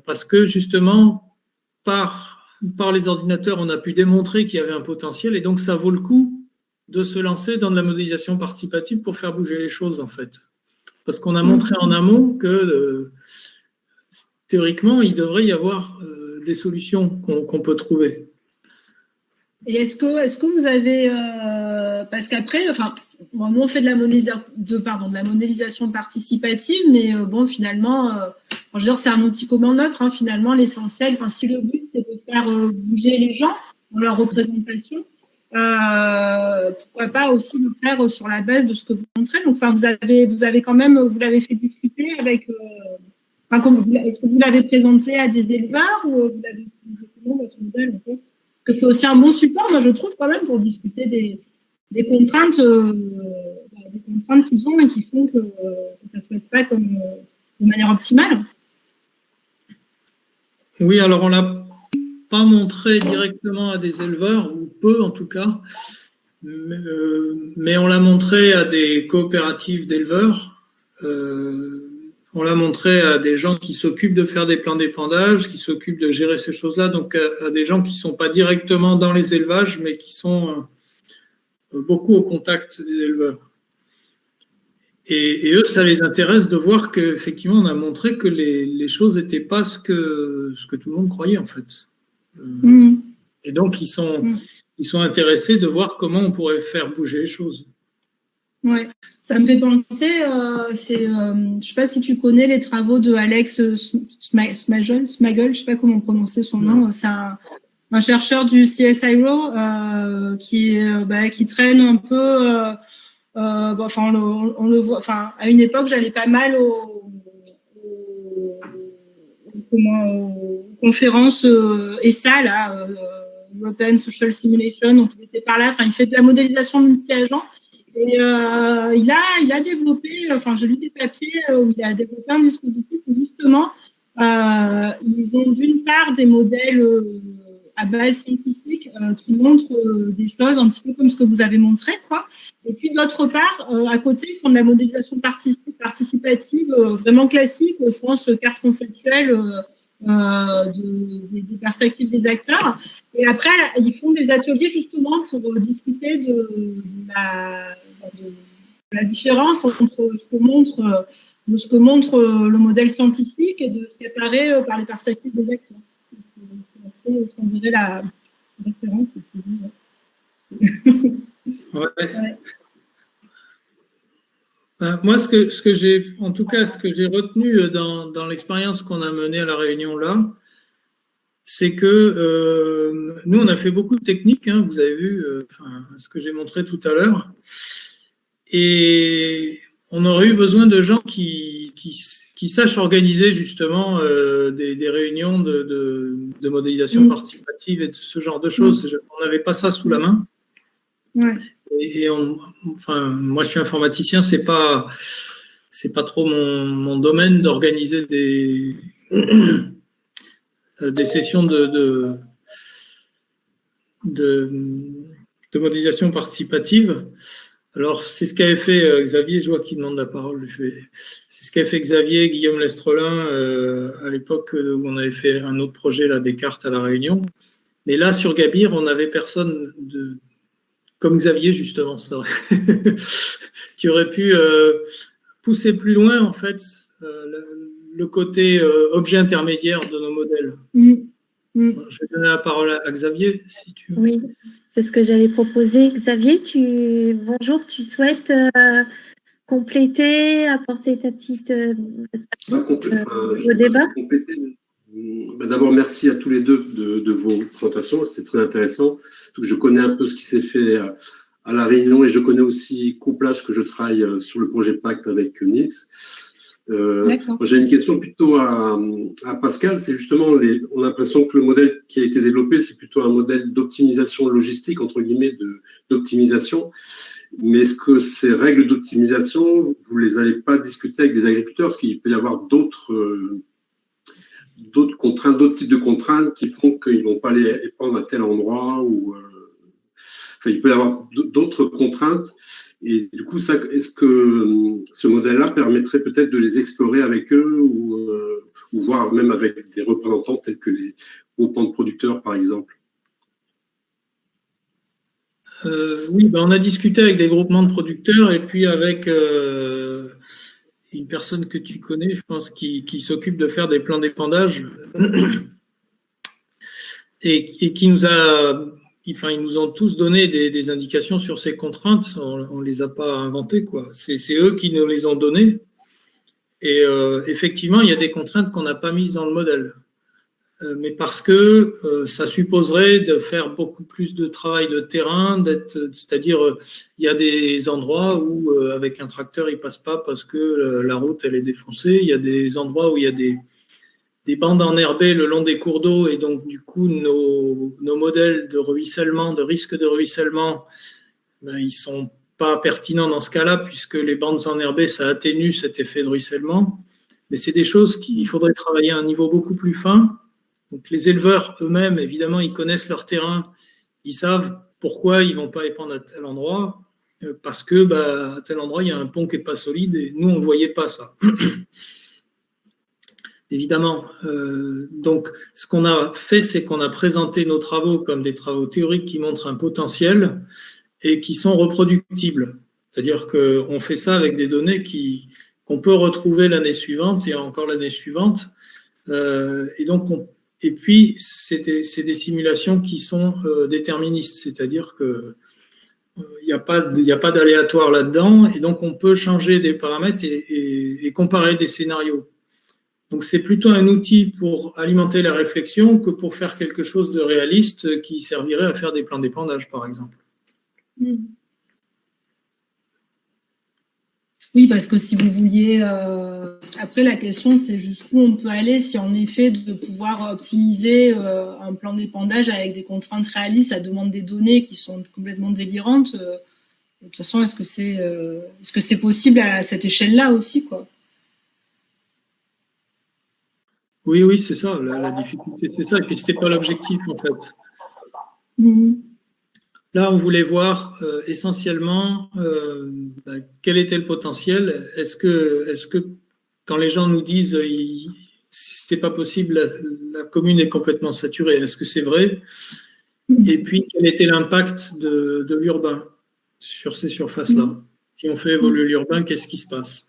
parce que justement, par les ordinateurs, on a pu démontrer qu'il y avait un potentiel et donc ça vaut le coup de se lancer dans de la modélisation participative pour faire bouger les choses en fait. Parce qu'on a montré en amont que théoriquement, il devrait y avoir des solutions qu'on peut trouver. Et est-ce que vous avez, parce qu'après, enfin, nous on fait de la modélisation participative, mais bon, finalement, je veux dire, c'est un outil comme un autre, hein, finalement, l'essentiel, enfin, si le but c'est de faire bouger les gens dans leur représentation, pourquoi pas aussi le faire sur la base de ce que vous montrez. Donc, enfin, vous avez quand même, vous l'avez fait discuter avec, est-ce que vous l'avez présenté à des éleveurs ou vous l'avez utilisé comment votre modèle en fait? Que c'est aussi un bon support, moi je trouve quand même, pour discuter des contraintes qu'ils ont et qui font que ça ne se passe pas comme de manière optimale. Oui, alors on l'a pas montré directement à des éleveurs, ou peu en tout cas, mais on l'a montré à des coopératives d'éleveurs. On l'a montré à des gens qui s'occupent de faire des plans d'épandage, qui s'occupent de gérer ces choses-là, donc à des gens qui ne sont pas directement dans les élevages, mais qui sont beaucoup au contact des éleveurs. Et eux, ça les intéresse de voir qu'effectivement, on a montré que les choses n'étaient pas ce que tout le monde croyait, en fait. Et donc, ils sont intéressés de voir comment on pourrait faire bouger les choses. Ouais, ça me fait penser, je ne sais pas si tu connais les travaux de Alex Smagel, je ne sais pas comment prononcer son nom, c'est un chercheur du CSIRO qui traîne un peu, on le voit, enfin, à une époque, j'allais pas mal aux conférences ESA, là, European Social Simulation, donc il était par là, enfin, il fait de la modélisation multi-agents. Et il a développé, enfin, j'ai lu des papiers où il a développé un dispositif où justement, ils ont d'une part des modèles à base scientifique qui montrent des choses un petit peu comme ce que vous avez montré, quoi. Et puis d'autre part, à côté, ils font de la modélisation participative vraiment classique au sens carte conceptuelle des perspectives des acteurs. Et après, ils font des ateliers justement pour discuter de la différence entre ce que montre le modèle scientifique et de ce qui apparaît par les perspectives des acteurs. C'est assez, on dirait la référence. Ouais. Moi, ce que j'ai retenu dans l'expérience qu'on a menée à la Réunion là, c'est que nous, on a fait beaucoup de techniques, hein, vous avez vu ce que j'ai montré tout à l'heure, et on aurait eu besoin de gens qui sachent organiser justement des réunions de modélisation participative et de ce genre de choses. On n'avait pas ça sous la main. Ouais. Et moi, je suis informaticien, c'est pas trop mon domaine d'organiser des sessions de modélisation participative. Alors, c'est ce qu'avait fait Xavier, je vois qu'il demande la parole. C'est ce qu'avait fait Xavier, Guillaume Lestrelin à l'époque où on avait fait un autre projet, là, des cartes à la Réunion. Mais là, sur Gabir, on n'avait personne comme Xavier, justement, c'est vrai, qui aurait pu pousser plus loin, en fait, le côté objet intermédiaire de nos modèles. Je vais donner la parole à Xavier, si tu veux. Oui, c'est ce que j'allais proposer. Xavier, bonjour, tu souhaites compléter, apporter ta petite au débat? D'abord, merci à tous les deux de vos présentations, c'était très intéressant. Je connais un peu ce qui s'est fait à La Réunion et je connais aussi Couplage, que je travaille sur le projet Pacte avec Nils. J'ai une question plutôt à Pascal, c'est justement, on a l'impression que le modèle qui a été développé, c'est plutôt un modèle d'optimisation logistique, entre guillemets, d'optimisation. Mais est-ce que ces règles d'optimisation, vous les avez pas discutées avec des agriculteurs? Parce qu'il peut y avoir d'autres contraintes, d'autres types de contraintes qui font qu'ils ne vont pas aller épandre à tel endroit ou il peut y avoir d'autres contraintes. Et du coup, est-ce que ce modèle-là permettrait peut-être de les explorer avec eux ou ou voire même avec des représentants tels que les groupements de producteurs, par exemple? Oui, on a discuté avec des groupements de producteurs et puis avec une personne que tu connais, je pense, qui s'occupe de faire des plans d'épandage et qui nous a, ils nous ont tous donné des indications sur ces contraintes. On les a pas inventées, quoi. C'est eux qui nous les ont données. Et effectivement, il y a des contraintes qu'on n'a pas mises dans le modèle. Mais parce que ça supposerait de faire beaucoup plus de travail de terrain, c'est-à-dire il y a des endroits où avec un tracteur il passe pas parce que la route elle est défoncée, il y a des endroits où il y a des bandes enherbées le long des cours d'eau et donc du coup nos modèles de ruissellement, de risque de ruissellement, ils sont pas pertinents dans ce cas-là puisque les bandes enherbées ça atténue cet effet de ruissellement. Mais c'est des choses qu'il faudrait travailler à un niveau beaucoup plus fin. Donc les éleveurs eux-mêmes, évidemment, ils connaissent leur terrain, ils savent pourquoi ils ne vont pas épandre à tel endroit, parce que à tel endroit, il y a un pont qui n'est pas solide, et nous, on ne voyait pas ça. Évidemment. Donc, ce qu'on a fait, c'est qu'on a présenté nos travaux comme des travaux théoriques qui montrent un potentiel et qui sont reproductibles. C'est-à-dire qu'on fait ça avec des données qu'on peut retrouver l'année suivante et encore l'année suivante. Et donc, et puis, c'est des simulations qui sont déterministes, c'est-à-dire que il n'y a pas d'aléatoire là-dedans, et donc on peut changer des paramètres et comparer des scénarios. Donc c'est plutôt un outil pour alimenter la réflexion que pour faire quelque chose de réaliste qui servirait à faire des plans d'épandage, par exemple. Oui, parce que si vous vouliez, après la question c'est jusqu'où on peut aller si en effet de pouvoir optimiser un plan d'épandage avec des contraintes réalistes, ça demande des données qui sont complètement délirantes. De toute façon, est-ce que c'est possible à cette échelle-là aussi, quoi? Oui, c'est ça, la difficulté, c'est ça, et puis c'était pas l'objectif en fait. Là, on voulait voir essentiellement quel était le potentiel. Est-ce que quand les gens nous disent c'est pas possible, la commune est complètement saturée, est-ce que c'est vrai? Et puis, quel était l'impact de l'urbain sur ces surfaces-là? Si on fait évoluer l'urbain, qu'est-ce qui se passe?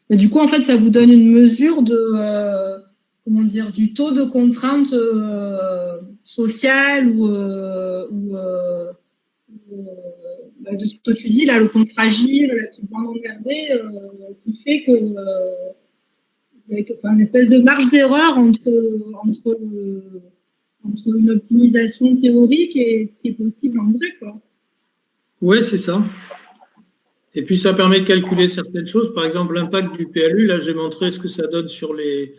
Et du coup, en fait, ça vous donne une mesure de du taux de contrainte sociale ou de ce que tu dis là, le compte fragile, la petite bande engardée, qui fait que une espèce de marge d'erreur entre une optimisation théorique et ce qui est possible en vrai, quoi. Ouais, c'est ça. Et puis, ça permet de calculer certaines choses. Par exemple, l'impact du PLU, là, j'ai montré ce que ça donne sur les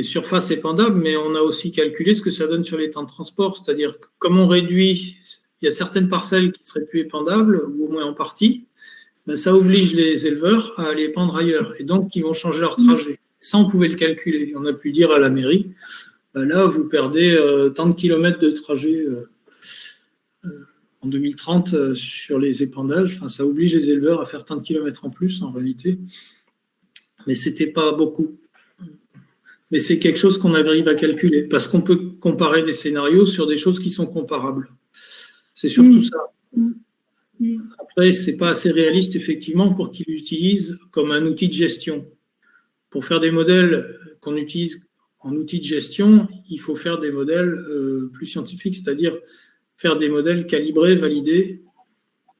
surfaces épandables, mais on a aussi calculé ce que ça donne sur les temps de transport. C'est-à-dire que comme on réduit, il y a certaines parcelles qui seraient plus épandables, ou au moins en partie, ça oblige les éleveurs à aller épandre ailleurs. Et donc, ils vont changer leur trajet. Ça, on pouvait le calculer. On a pu dire à la mairie, là, vous perdez tant de kilomètres de trajet en 2030 sur les épandages. Enfin, ça oblige les éleveurs à faire tant de kilomètres en plus, en réalité. Mais c'était pas beaucoup. Mais c'est quelque chose qu'on arrive à calculer, parce qu'on peut comparer des scénarios sur des choses qui sont comparables. C'est surtout ça. Après, c'est pas assez réaliste, effectivement, pour qu'ils l'utilisent comme un outil de gestion. Pour faire des modèles qu'on utilise en outil de gestion, il faut faire des modèles plus scientifiques, c'est-à-dire faire des modèles calibrés, validés,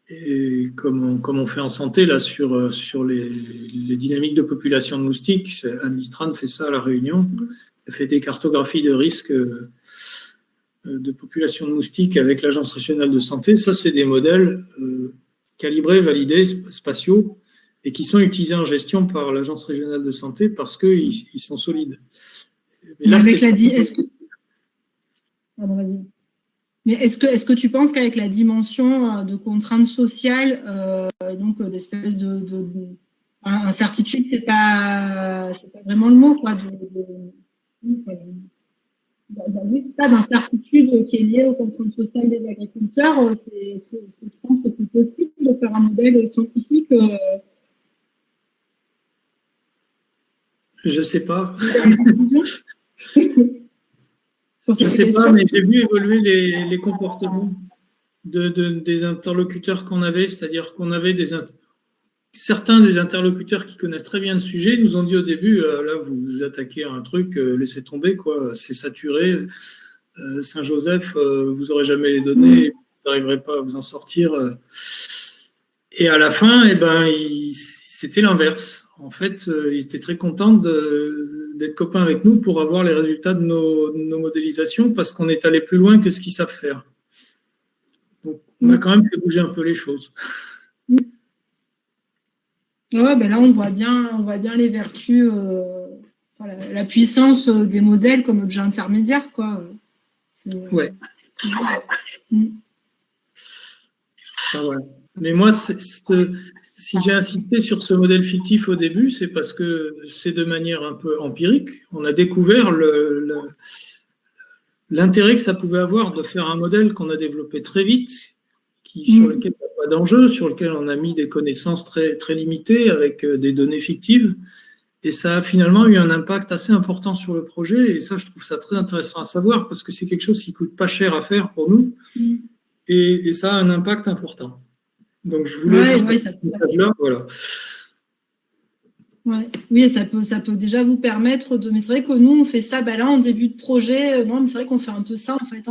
et comme on fait en santé là sur les dynamiques de population de moustiques. Anne Listrand fait ça à La Réunion. Elle fait des cartographies de risque de population de moustiques avec l'Agence régionale de santé. Ça, c'est des modèles calibrés, validés, spatiaux, et qui sont utilisés en gestion par l'Agence régionale de santé parce qu'ils sont solides. Mais là, Mais est-ce que tu penses qu'avec la dimension de contraintes sociales, donc d'espèce de incertitude, c'est pas vraiment le mot, quoi, oui, c'est ça, d'incertitude qui est liée aux contraintes sociales des agriculteurs, est-ce que tu penses que c'est possible de faire un modèle scientifique Je ne sais pas. Je ne sais pas, mais j'ai vu évoluer les comportements des interlocuteurs qu'on avait, c'est-à-dire qu'on avait certains des interlocuteurs qui connaissent très bien le sujet nous ont dit au début, là, vous vous attaquez à un truc, laissez tomber, quoi, c'est saturé. Saint-Joseph, vous n'aurez jamais les données, vous n'arriverez pas à vous en sortir. Et à la fin, c'était l'inverse. En fait, ils étaient très contents d'être copains avec nous pour avoir les résultats de nos modélisations parce qu'on est allé plus loin que ce qu'ils savent faire. Donc, on a quand même fait bouger un peu les choses. Ouais, ben là, on voit bien les vertus, la puissance des modèles comme objet intermédiaire, quoi. Ouais. Ah ouais. Mais moi, si j'ai insisté sur ce modèle fictif au début, c'est parce que c'est de manière un peu empirique. On a découvert l'intérêt que ça pouvait avoir de faire un modèle qu'on a développé très vite, sur lequel il n'y a pas d'enjeu, sur lequel on a mis des connaissances très, très limitées avec des données fictives. Et ça a finalement eu un impact assez important sur le projet. Et ça, je trouve ça très intéressant à savoir parce que c'est quelque chose qui ne coûte pas cher à faire pour nous. Et ça a un impact important. Donc, je voulais voilà. Ouais. Oui, ça peut déjà vous permettre de. Mais c'est vrai que nous, on fait ça là en début de projet. Non, mais c'est vrai qu'on fait un peu ça en fait.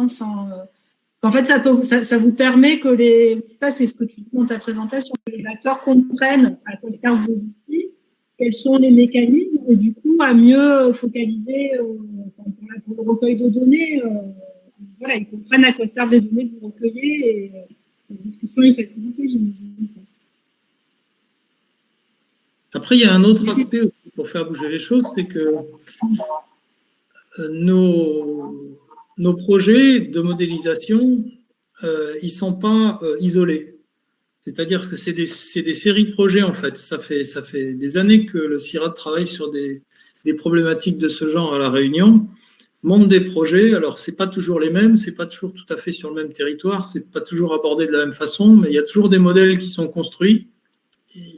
En fait, ça vous permet que ça, c'est ce que tu dis dans ta présentation, que les acteurs comprennent à quoi servent vos outils, quels sont les mécanismes, et du coup, à mieux focaliser pour le recueil de données. Voilà, ils comprennent à quoi servent les données que vous recueillez et la discussion est facilitée, j'imagine. Après, il y a un autre aspect aussi pour faire bouger les choses, c'est que nos projets de modélisation, ils ne sont pas isolés. C'est-à-dire que c'est des séries de projets, en fait. Ça fait des années que le CIRAD travaille sur des problématiques de ce genre à La Réunion, monte des projets. Alors, ce n'est pas toujours les mêmes, ce n'est pas toujours tout à fait sur le même territoire, ce n'est pas toujours abordé de la même façon, mais il y a toujours des modèles qui sont construits.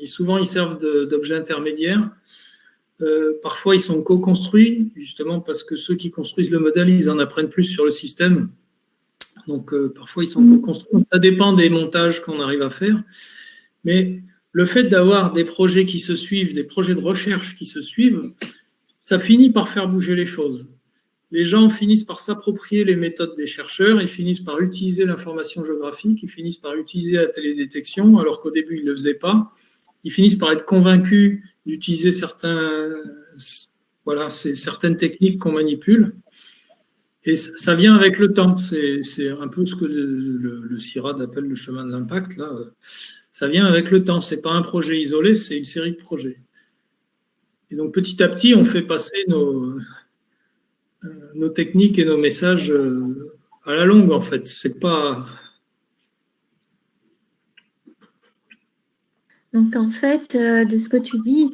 Et souvent, ils servent d'objets intermédiaires. Parfois, ils sont co-construits, justement parce que ceux qui construisent le modèle, ils en apprennent plus sur le système. Donc, parfois, ils sont co-construits. Ça dépend des montages qu'on arrive à faire. Mais le fait d'avoir des projets qui se suivent, des projets de recherche qui se suivent, ça finit par faire bouger les choses. Les gens finissent par s'approprier les méthodes des chercheurs, ils finissent par utiliser l'information géographique, ils finissent par utiliser la télédétection, alors qu'au début, ils ne le faisaient pas. Ils finissent par être convaincus d'utiliser certaines techniques qu'on manipule. Et ça vient avec le temps. C'est un peu ce que le CIRAD appelle le chemin de l'impact. Là. Ça vient avec le temps. Ce n'est pas un projet isolé, c'est une série de projets. Et donc, petit à petit, on fait passer nos techniques et nos messages à la longue, en fait. C'est pas... Donc, en fait, de ce que tu dis,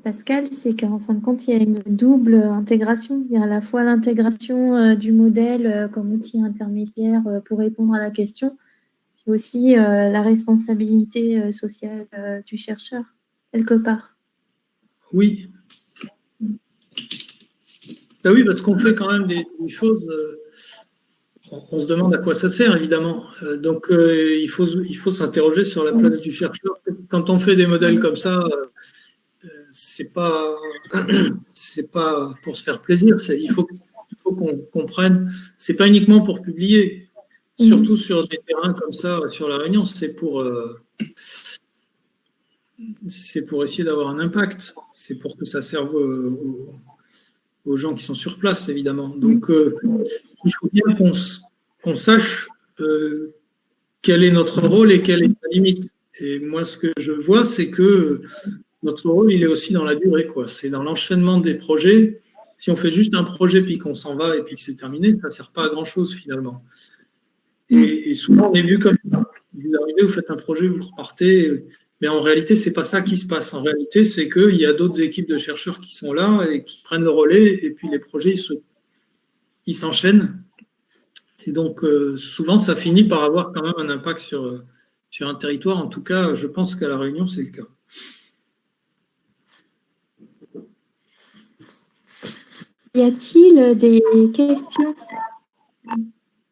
Pascal, c'est qu'en fin de compte, il y a une double intégration. Il y a à la fois l'intégration du modèle comme outil intermédiaire pour répondre à la question, puis aussi la responsabilité sociale du chercheur, quelque part. Oui. Ben oui, parce qu'on fait quand même des choses... on se demande à quoi ça sert, évidemment. Donc, il faut s'interroger sur la place du chercheur. Quand on fait des modèles comme ça, c'est pas pour se faire plaisir. Il faut qu'on comprenne. C'est pas uniquement pour publier, surtout sur des terrains comme ça, sur La Réunion. C'est pour essayer d'avoir un impact. C'est pour que ça serve aux gens qui sont sur place, évidemment. Donc, il faut bien qu'on sache quel est notre rôle et quelle est la limite. Et moi, ce que je vois, c'est que notre rôle, il est aussi dans la durée, quoi. C'est dans l'enchaînement des projets. Si on fait juste un projet puis qu'on s'en va et puis que c'est terminé, ça ne sert pas à grand-chose, finalement. Et souvent, on est vu comme ça. Vous arrivez, vous faites un projet, vous repartez. Mais en réalité, ce n'est pas ça qui se passe. En réalité, c'est qu'il y a d'autres équipes de chercheurs qui sont là et qui prennent le relais. Et puis, les projets, ils s'enchaînent. Et donc, souvent, ça finit par avoir quand même un impact sur un territoire. En tout cas, je pense qu'à La Réunion, c'est le cas. Y a-t-il des questions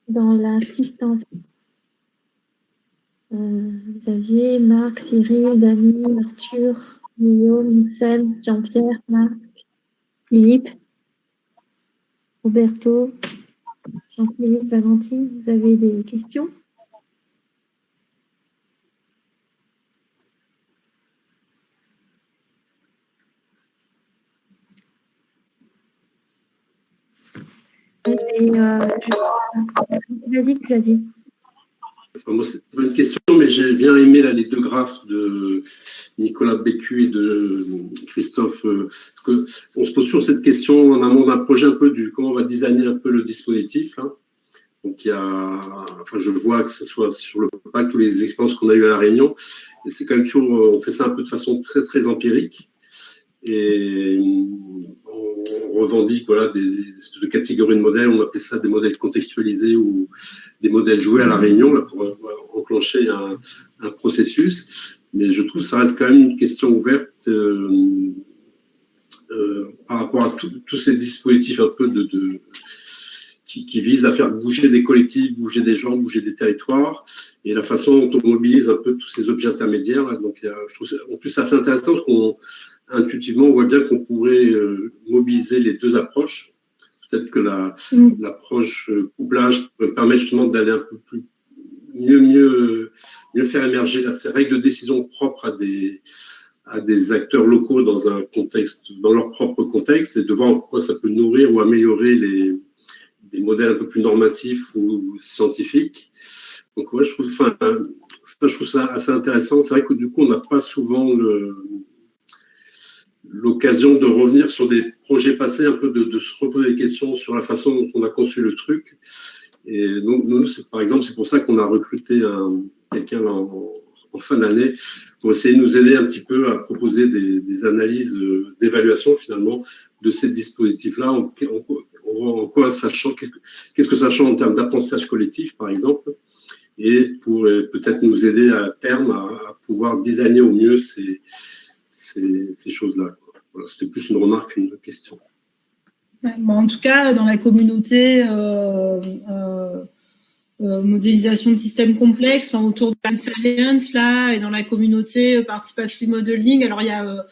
dans l'assistance? Xavier, Marc, Cyril, Dany, Arthur, Guillaume, Sam, Jean-Pierre, Marc, Philippe, Roberto, Jean-Philippe, Valentine, vous avez des questions? Vas-y, Xavier. Moi, c'est pas une question, mais j'ai bien aimé là, les deux graphes de Nicolas Bécu et de Christophe. On se pose toujours cette question en amont d'un projet, un peu du comment on va designer un peu le dispositif. Hein. Donc, je vois que ce soit sur le pacte ou les expériences qu'on a eues à La Réunion, et c'est quand même toujours, on fait ça un peu de façon très, très empirique. Et on revendique voilà, des espèces de catégories de modèles, on appelle ça des modèles contextualisés ou des modèles joués à La Réunion là, pour enclencher un processus. Mais je trouve que ça reste quand même une question ouverte par rapport à tous ces dispositifs un peu qui visent à faire bouger des collectifs, bouger des gens, bouger des territoires, et la façon dont on mobilise un peu tous ces objets intermédiaires. Là. Donc, je trouve en plus assez intéressant parce qu'intuitivement, on voit bien qu'on pourrait mobiliser les deux approches. Peut-être que l'approche couplage permet justement d'aller un peu plus mieux faire émerger ces règles de décision propres à des acteurs locaux dans un contexte, dans leur propre contexte, et de voir en quoi ça peut nourrir ou améliorer des modèles un peu plus normatifs ou scientifiques. Donc ouais, je trouve ça assez intéressant. C'est vrai que du coup, on n'a pas souvent l'occasion de revenir sur des projets passés, un peu de se reposer des questions sur la façon dont on a conçu le truc. Et donc, nous, par exemple, c'est pour ça qu'on a recruté quelqu'un en fin d'année pour essayer de nous aider un petit peu à proposer des analyses d'évaluation finalement de ces dispositifs-là, en quoi ça change, qu'est-ce que ça change en termes d'apprentissage collectif, par exemple, et pour peut-être nous aider à terme à pouvoir designer au mieux ces choses-là. Voilà, c'était plus une remarque qu'une question. Bon, en tout cas, dans la communauté modélisation de systèmes complexes, autour de Dance Alliance là, et dans la communauté Participatory Modeling. Alors il y a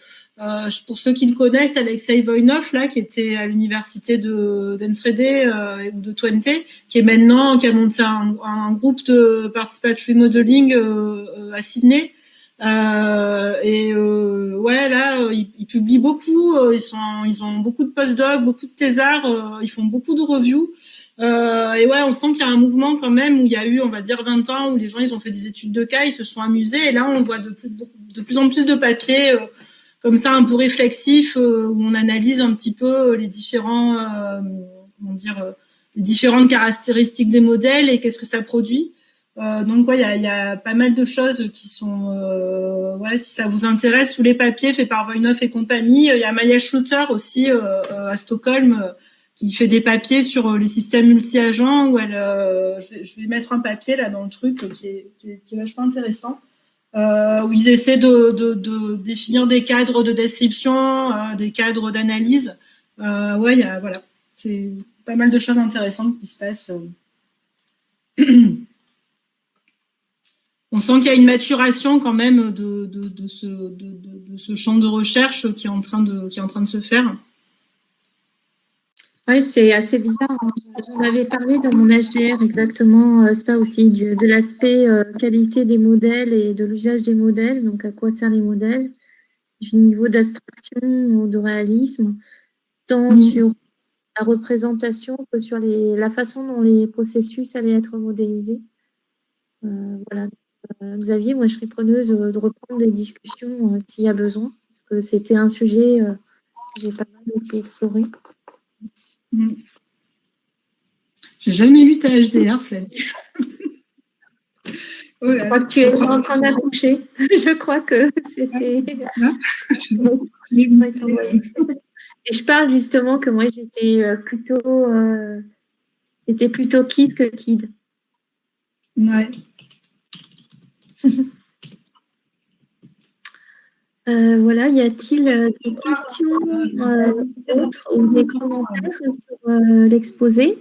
pour ceux qui le connaissent, Alexei Voinov là, qui était à l'université d'Enschede ou de Twente, qui a monté un groupe de Participatory Modeling à Sydney. Ouais, là, ils publient beaucoup. Ils ont beaucoup de postdocs, beaucoup de thésards. Ils font beaucoup de reviews. Et ouais, on sent qu'il y a un mouvement quand même où il y a eu, on va dire, 20 ans où les gens ils ont fait des études de cas, ils se sont amusés. Et là, on voit de plus en plus de papiers comme ça, un peu réflexifs, où on analyse un petit peu les différentes caractéristiques des modèles et qu'est-ce que ça produit. Donc ouais, il y a pas mal de choses qui sont, ouais, si ça vous intéresse, tous les papiers faits par Voinov et compagnie. Il y a Maya Schluter aussi à Stockholm qui fait des papiers sur les systèmes multi-agents. Où je vais mettre un papier là dans le truc qui est vachement intéressant. Où ils essaient de définir des cadres de description, des cadres d'analyse. Ouais, voilà, c'est pas mal de choses intéressantes qui se passent. On sent qu'il y a une maturation quand même de ce champ de recherche qui est en train de se faire. Oui, c'est assez bizarre. J'en avais parlé dans mon HDR exactement ça aussi, de l'aspect qualité des modèles et de l'usage des modèles, donc à quoi servent les modèles, du niveau d'abstraction ou de réalisme, tant sur la représentation que sur la façon dont les processus allaient être modélisés. Voilà. Xavier, moi je serais preneuse de reprendre des discussions s'il y a besoin, parce que c'était un sujet que j'ai pas mal aussi exploré. J'ai jamais lu ta HDR, Flavie. Oh là, je crois que tu es en train d'accoucher. Je crois que c'était. Et je parle justement que moi j'étais plutôt kiss que kid. Ouais. Voilà, y a-t-il des questions autres ou des commentaires sur l'exposé,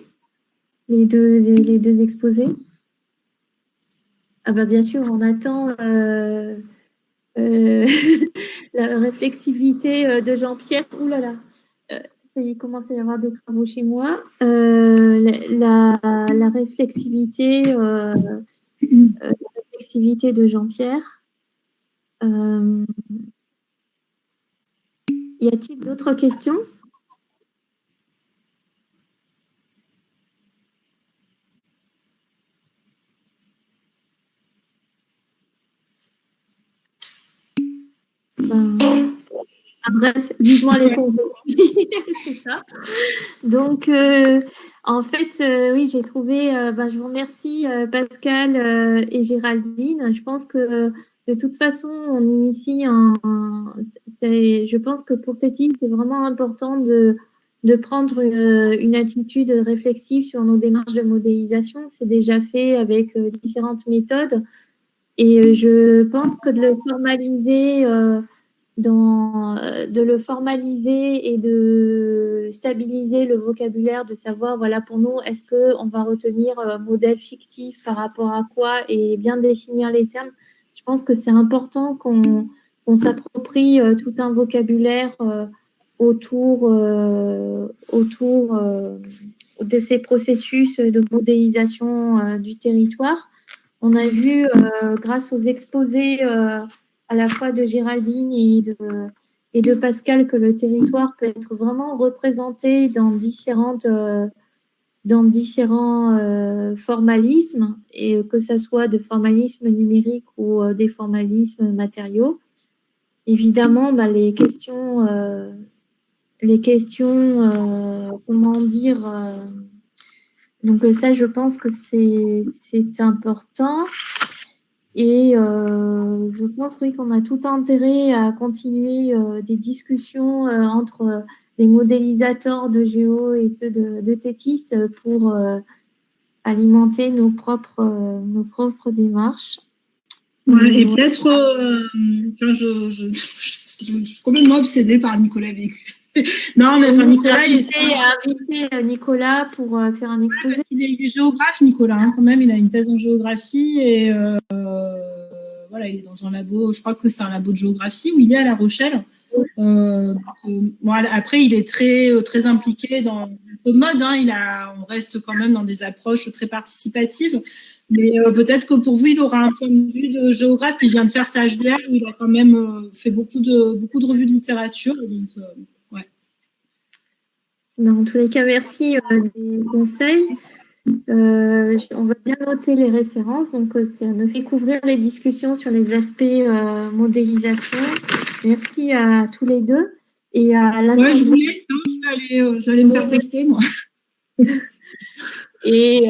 les deux exposés? Ah bah bien sûr, on attend la réflexivité de Jean-Pierre. Ouh là là, ça y est, il commence à y avoir des travaux chez moi. La réflexivité de Jean-Pierre. Y a-t-il d'autres questions? Bref, vivement les congés. C'est ça. Donc, en fait, oui, j'ai trouvé, je vous remercie Pascal et Géraldine. Je pense que de toute façon, on initie je pense que pour Tétis, c'est vraiment important de prendre une attitude réflexive sur nos démarches de modélisation. C'est déjà fait avec différentes méthodes. Et je pense que de le formaliser et de stabiliser le vocabulaire, de savoir, voilà, pour nous, est-ce qu'on va retenir modèle fictif par rapport à quoi et bien définir les termes. Je pense que c'est important qu'on s'approprie tout un vocabulaire autour de ces processus de modélisation du territoire. On a vu, grâce aux exposés à la fois de Géraldine et de Pascal, que le territoire peut être vraiment représenté dans différents formalismes, et que ce soit des formalismes numériques ou des formalismes matériaux. Évidemment, les questions, comment dire, donc ça, je pense que c'est important. Et je pense, oui, qu'on a tout intérêt à continuer des discussions entre les modélisateurs de Géo et ceux de Tétis pour alimenter nos propres démarches. Ouais, et peut-être, je suis complètement obsédée par Nicolas Vécu. Non, mais Nicolas, il a invité Nicolas pour faire un exposé. Il est géographe, Nicolas, hein, quand même. Il a une thèse en géographie et voilà, il est dans un labo. Je crois que c'est un labo de géographie où il est à La Rochelle. Voilà, après, il est très impliqué dans le mode. Hein, on reste quand même dans des approches très participatives. Mais peut-être que pour vous, il aura un point de vue de géographe. Puis il vient de faire sa HDR où il a quand même fait beaucoup de revues de littérature. Donc, ouais. En tous les cas, merci des conseils. On va bien noter les références. Donc, ça nous fait couvrir les discussions sur les aspects modélisation. Merci à tous les deux. Et à la je vous laisse. Je vais aller me faire tester, moi. Et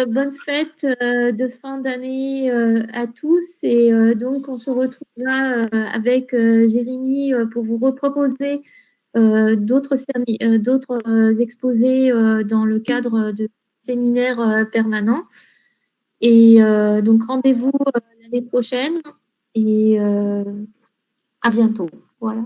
bonne fête de fin d'année à tous. Et donc, on se retrouvera avec Jérémy pour vous reproposer d'autres exposés dans le cadre de séminaires permanents. Et donc, rendez-vous l'année prochaine et à bientôt. Voilà.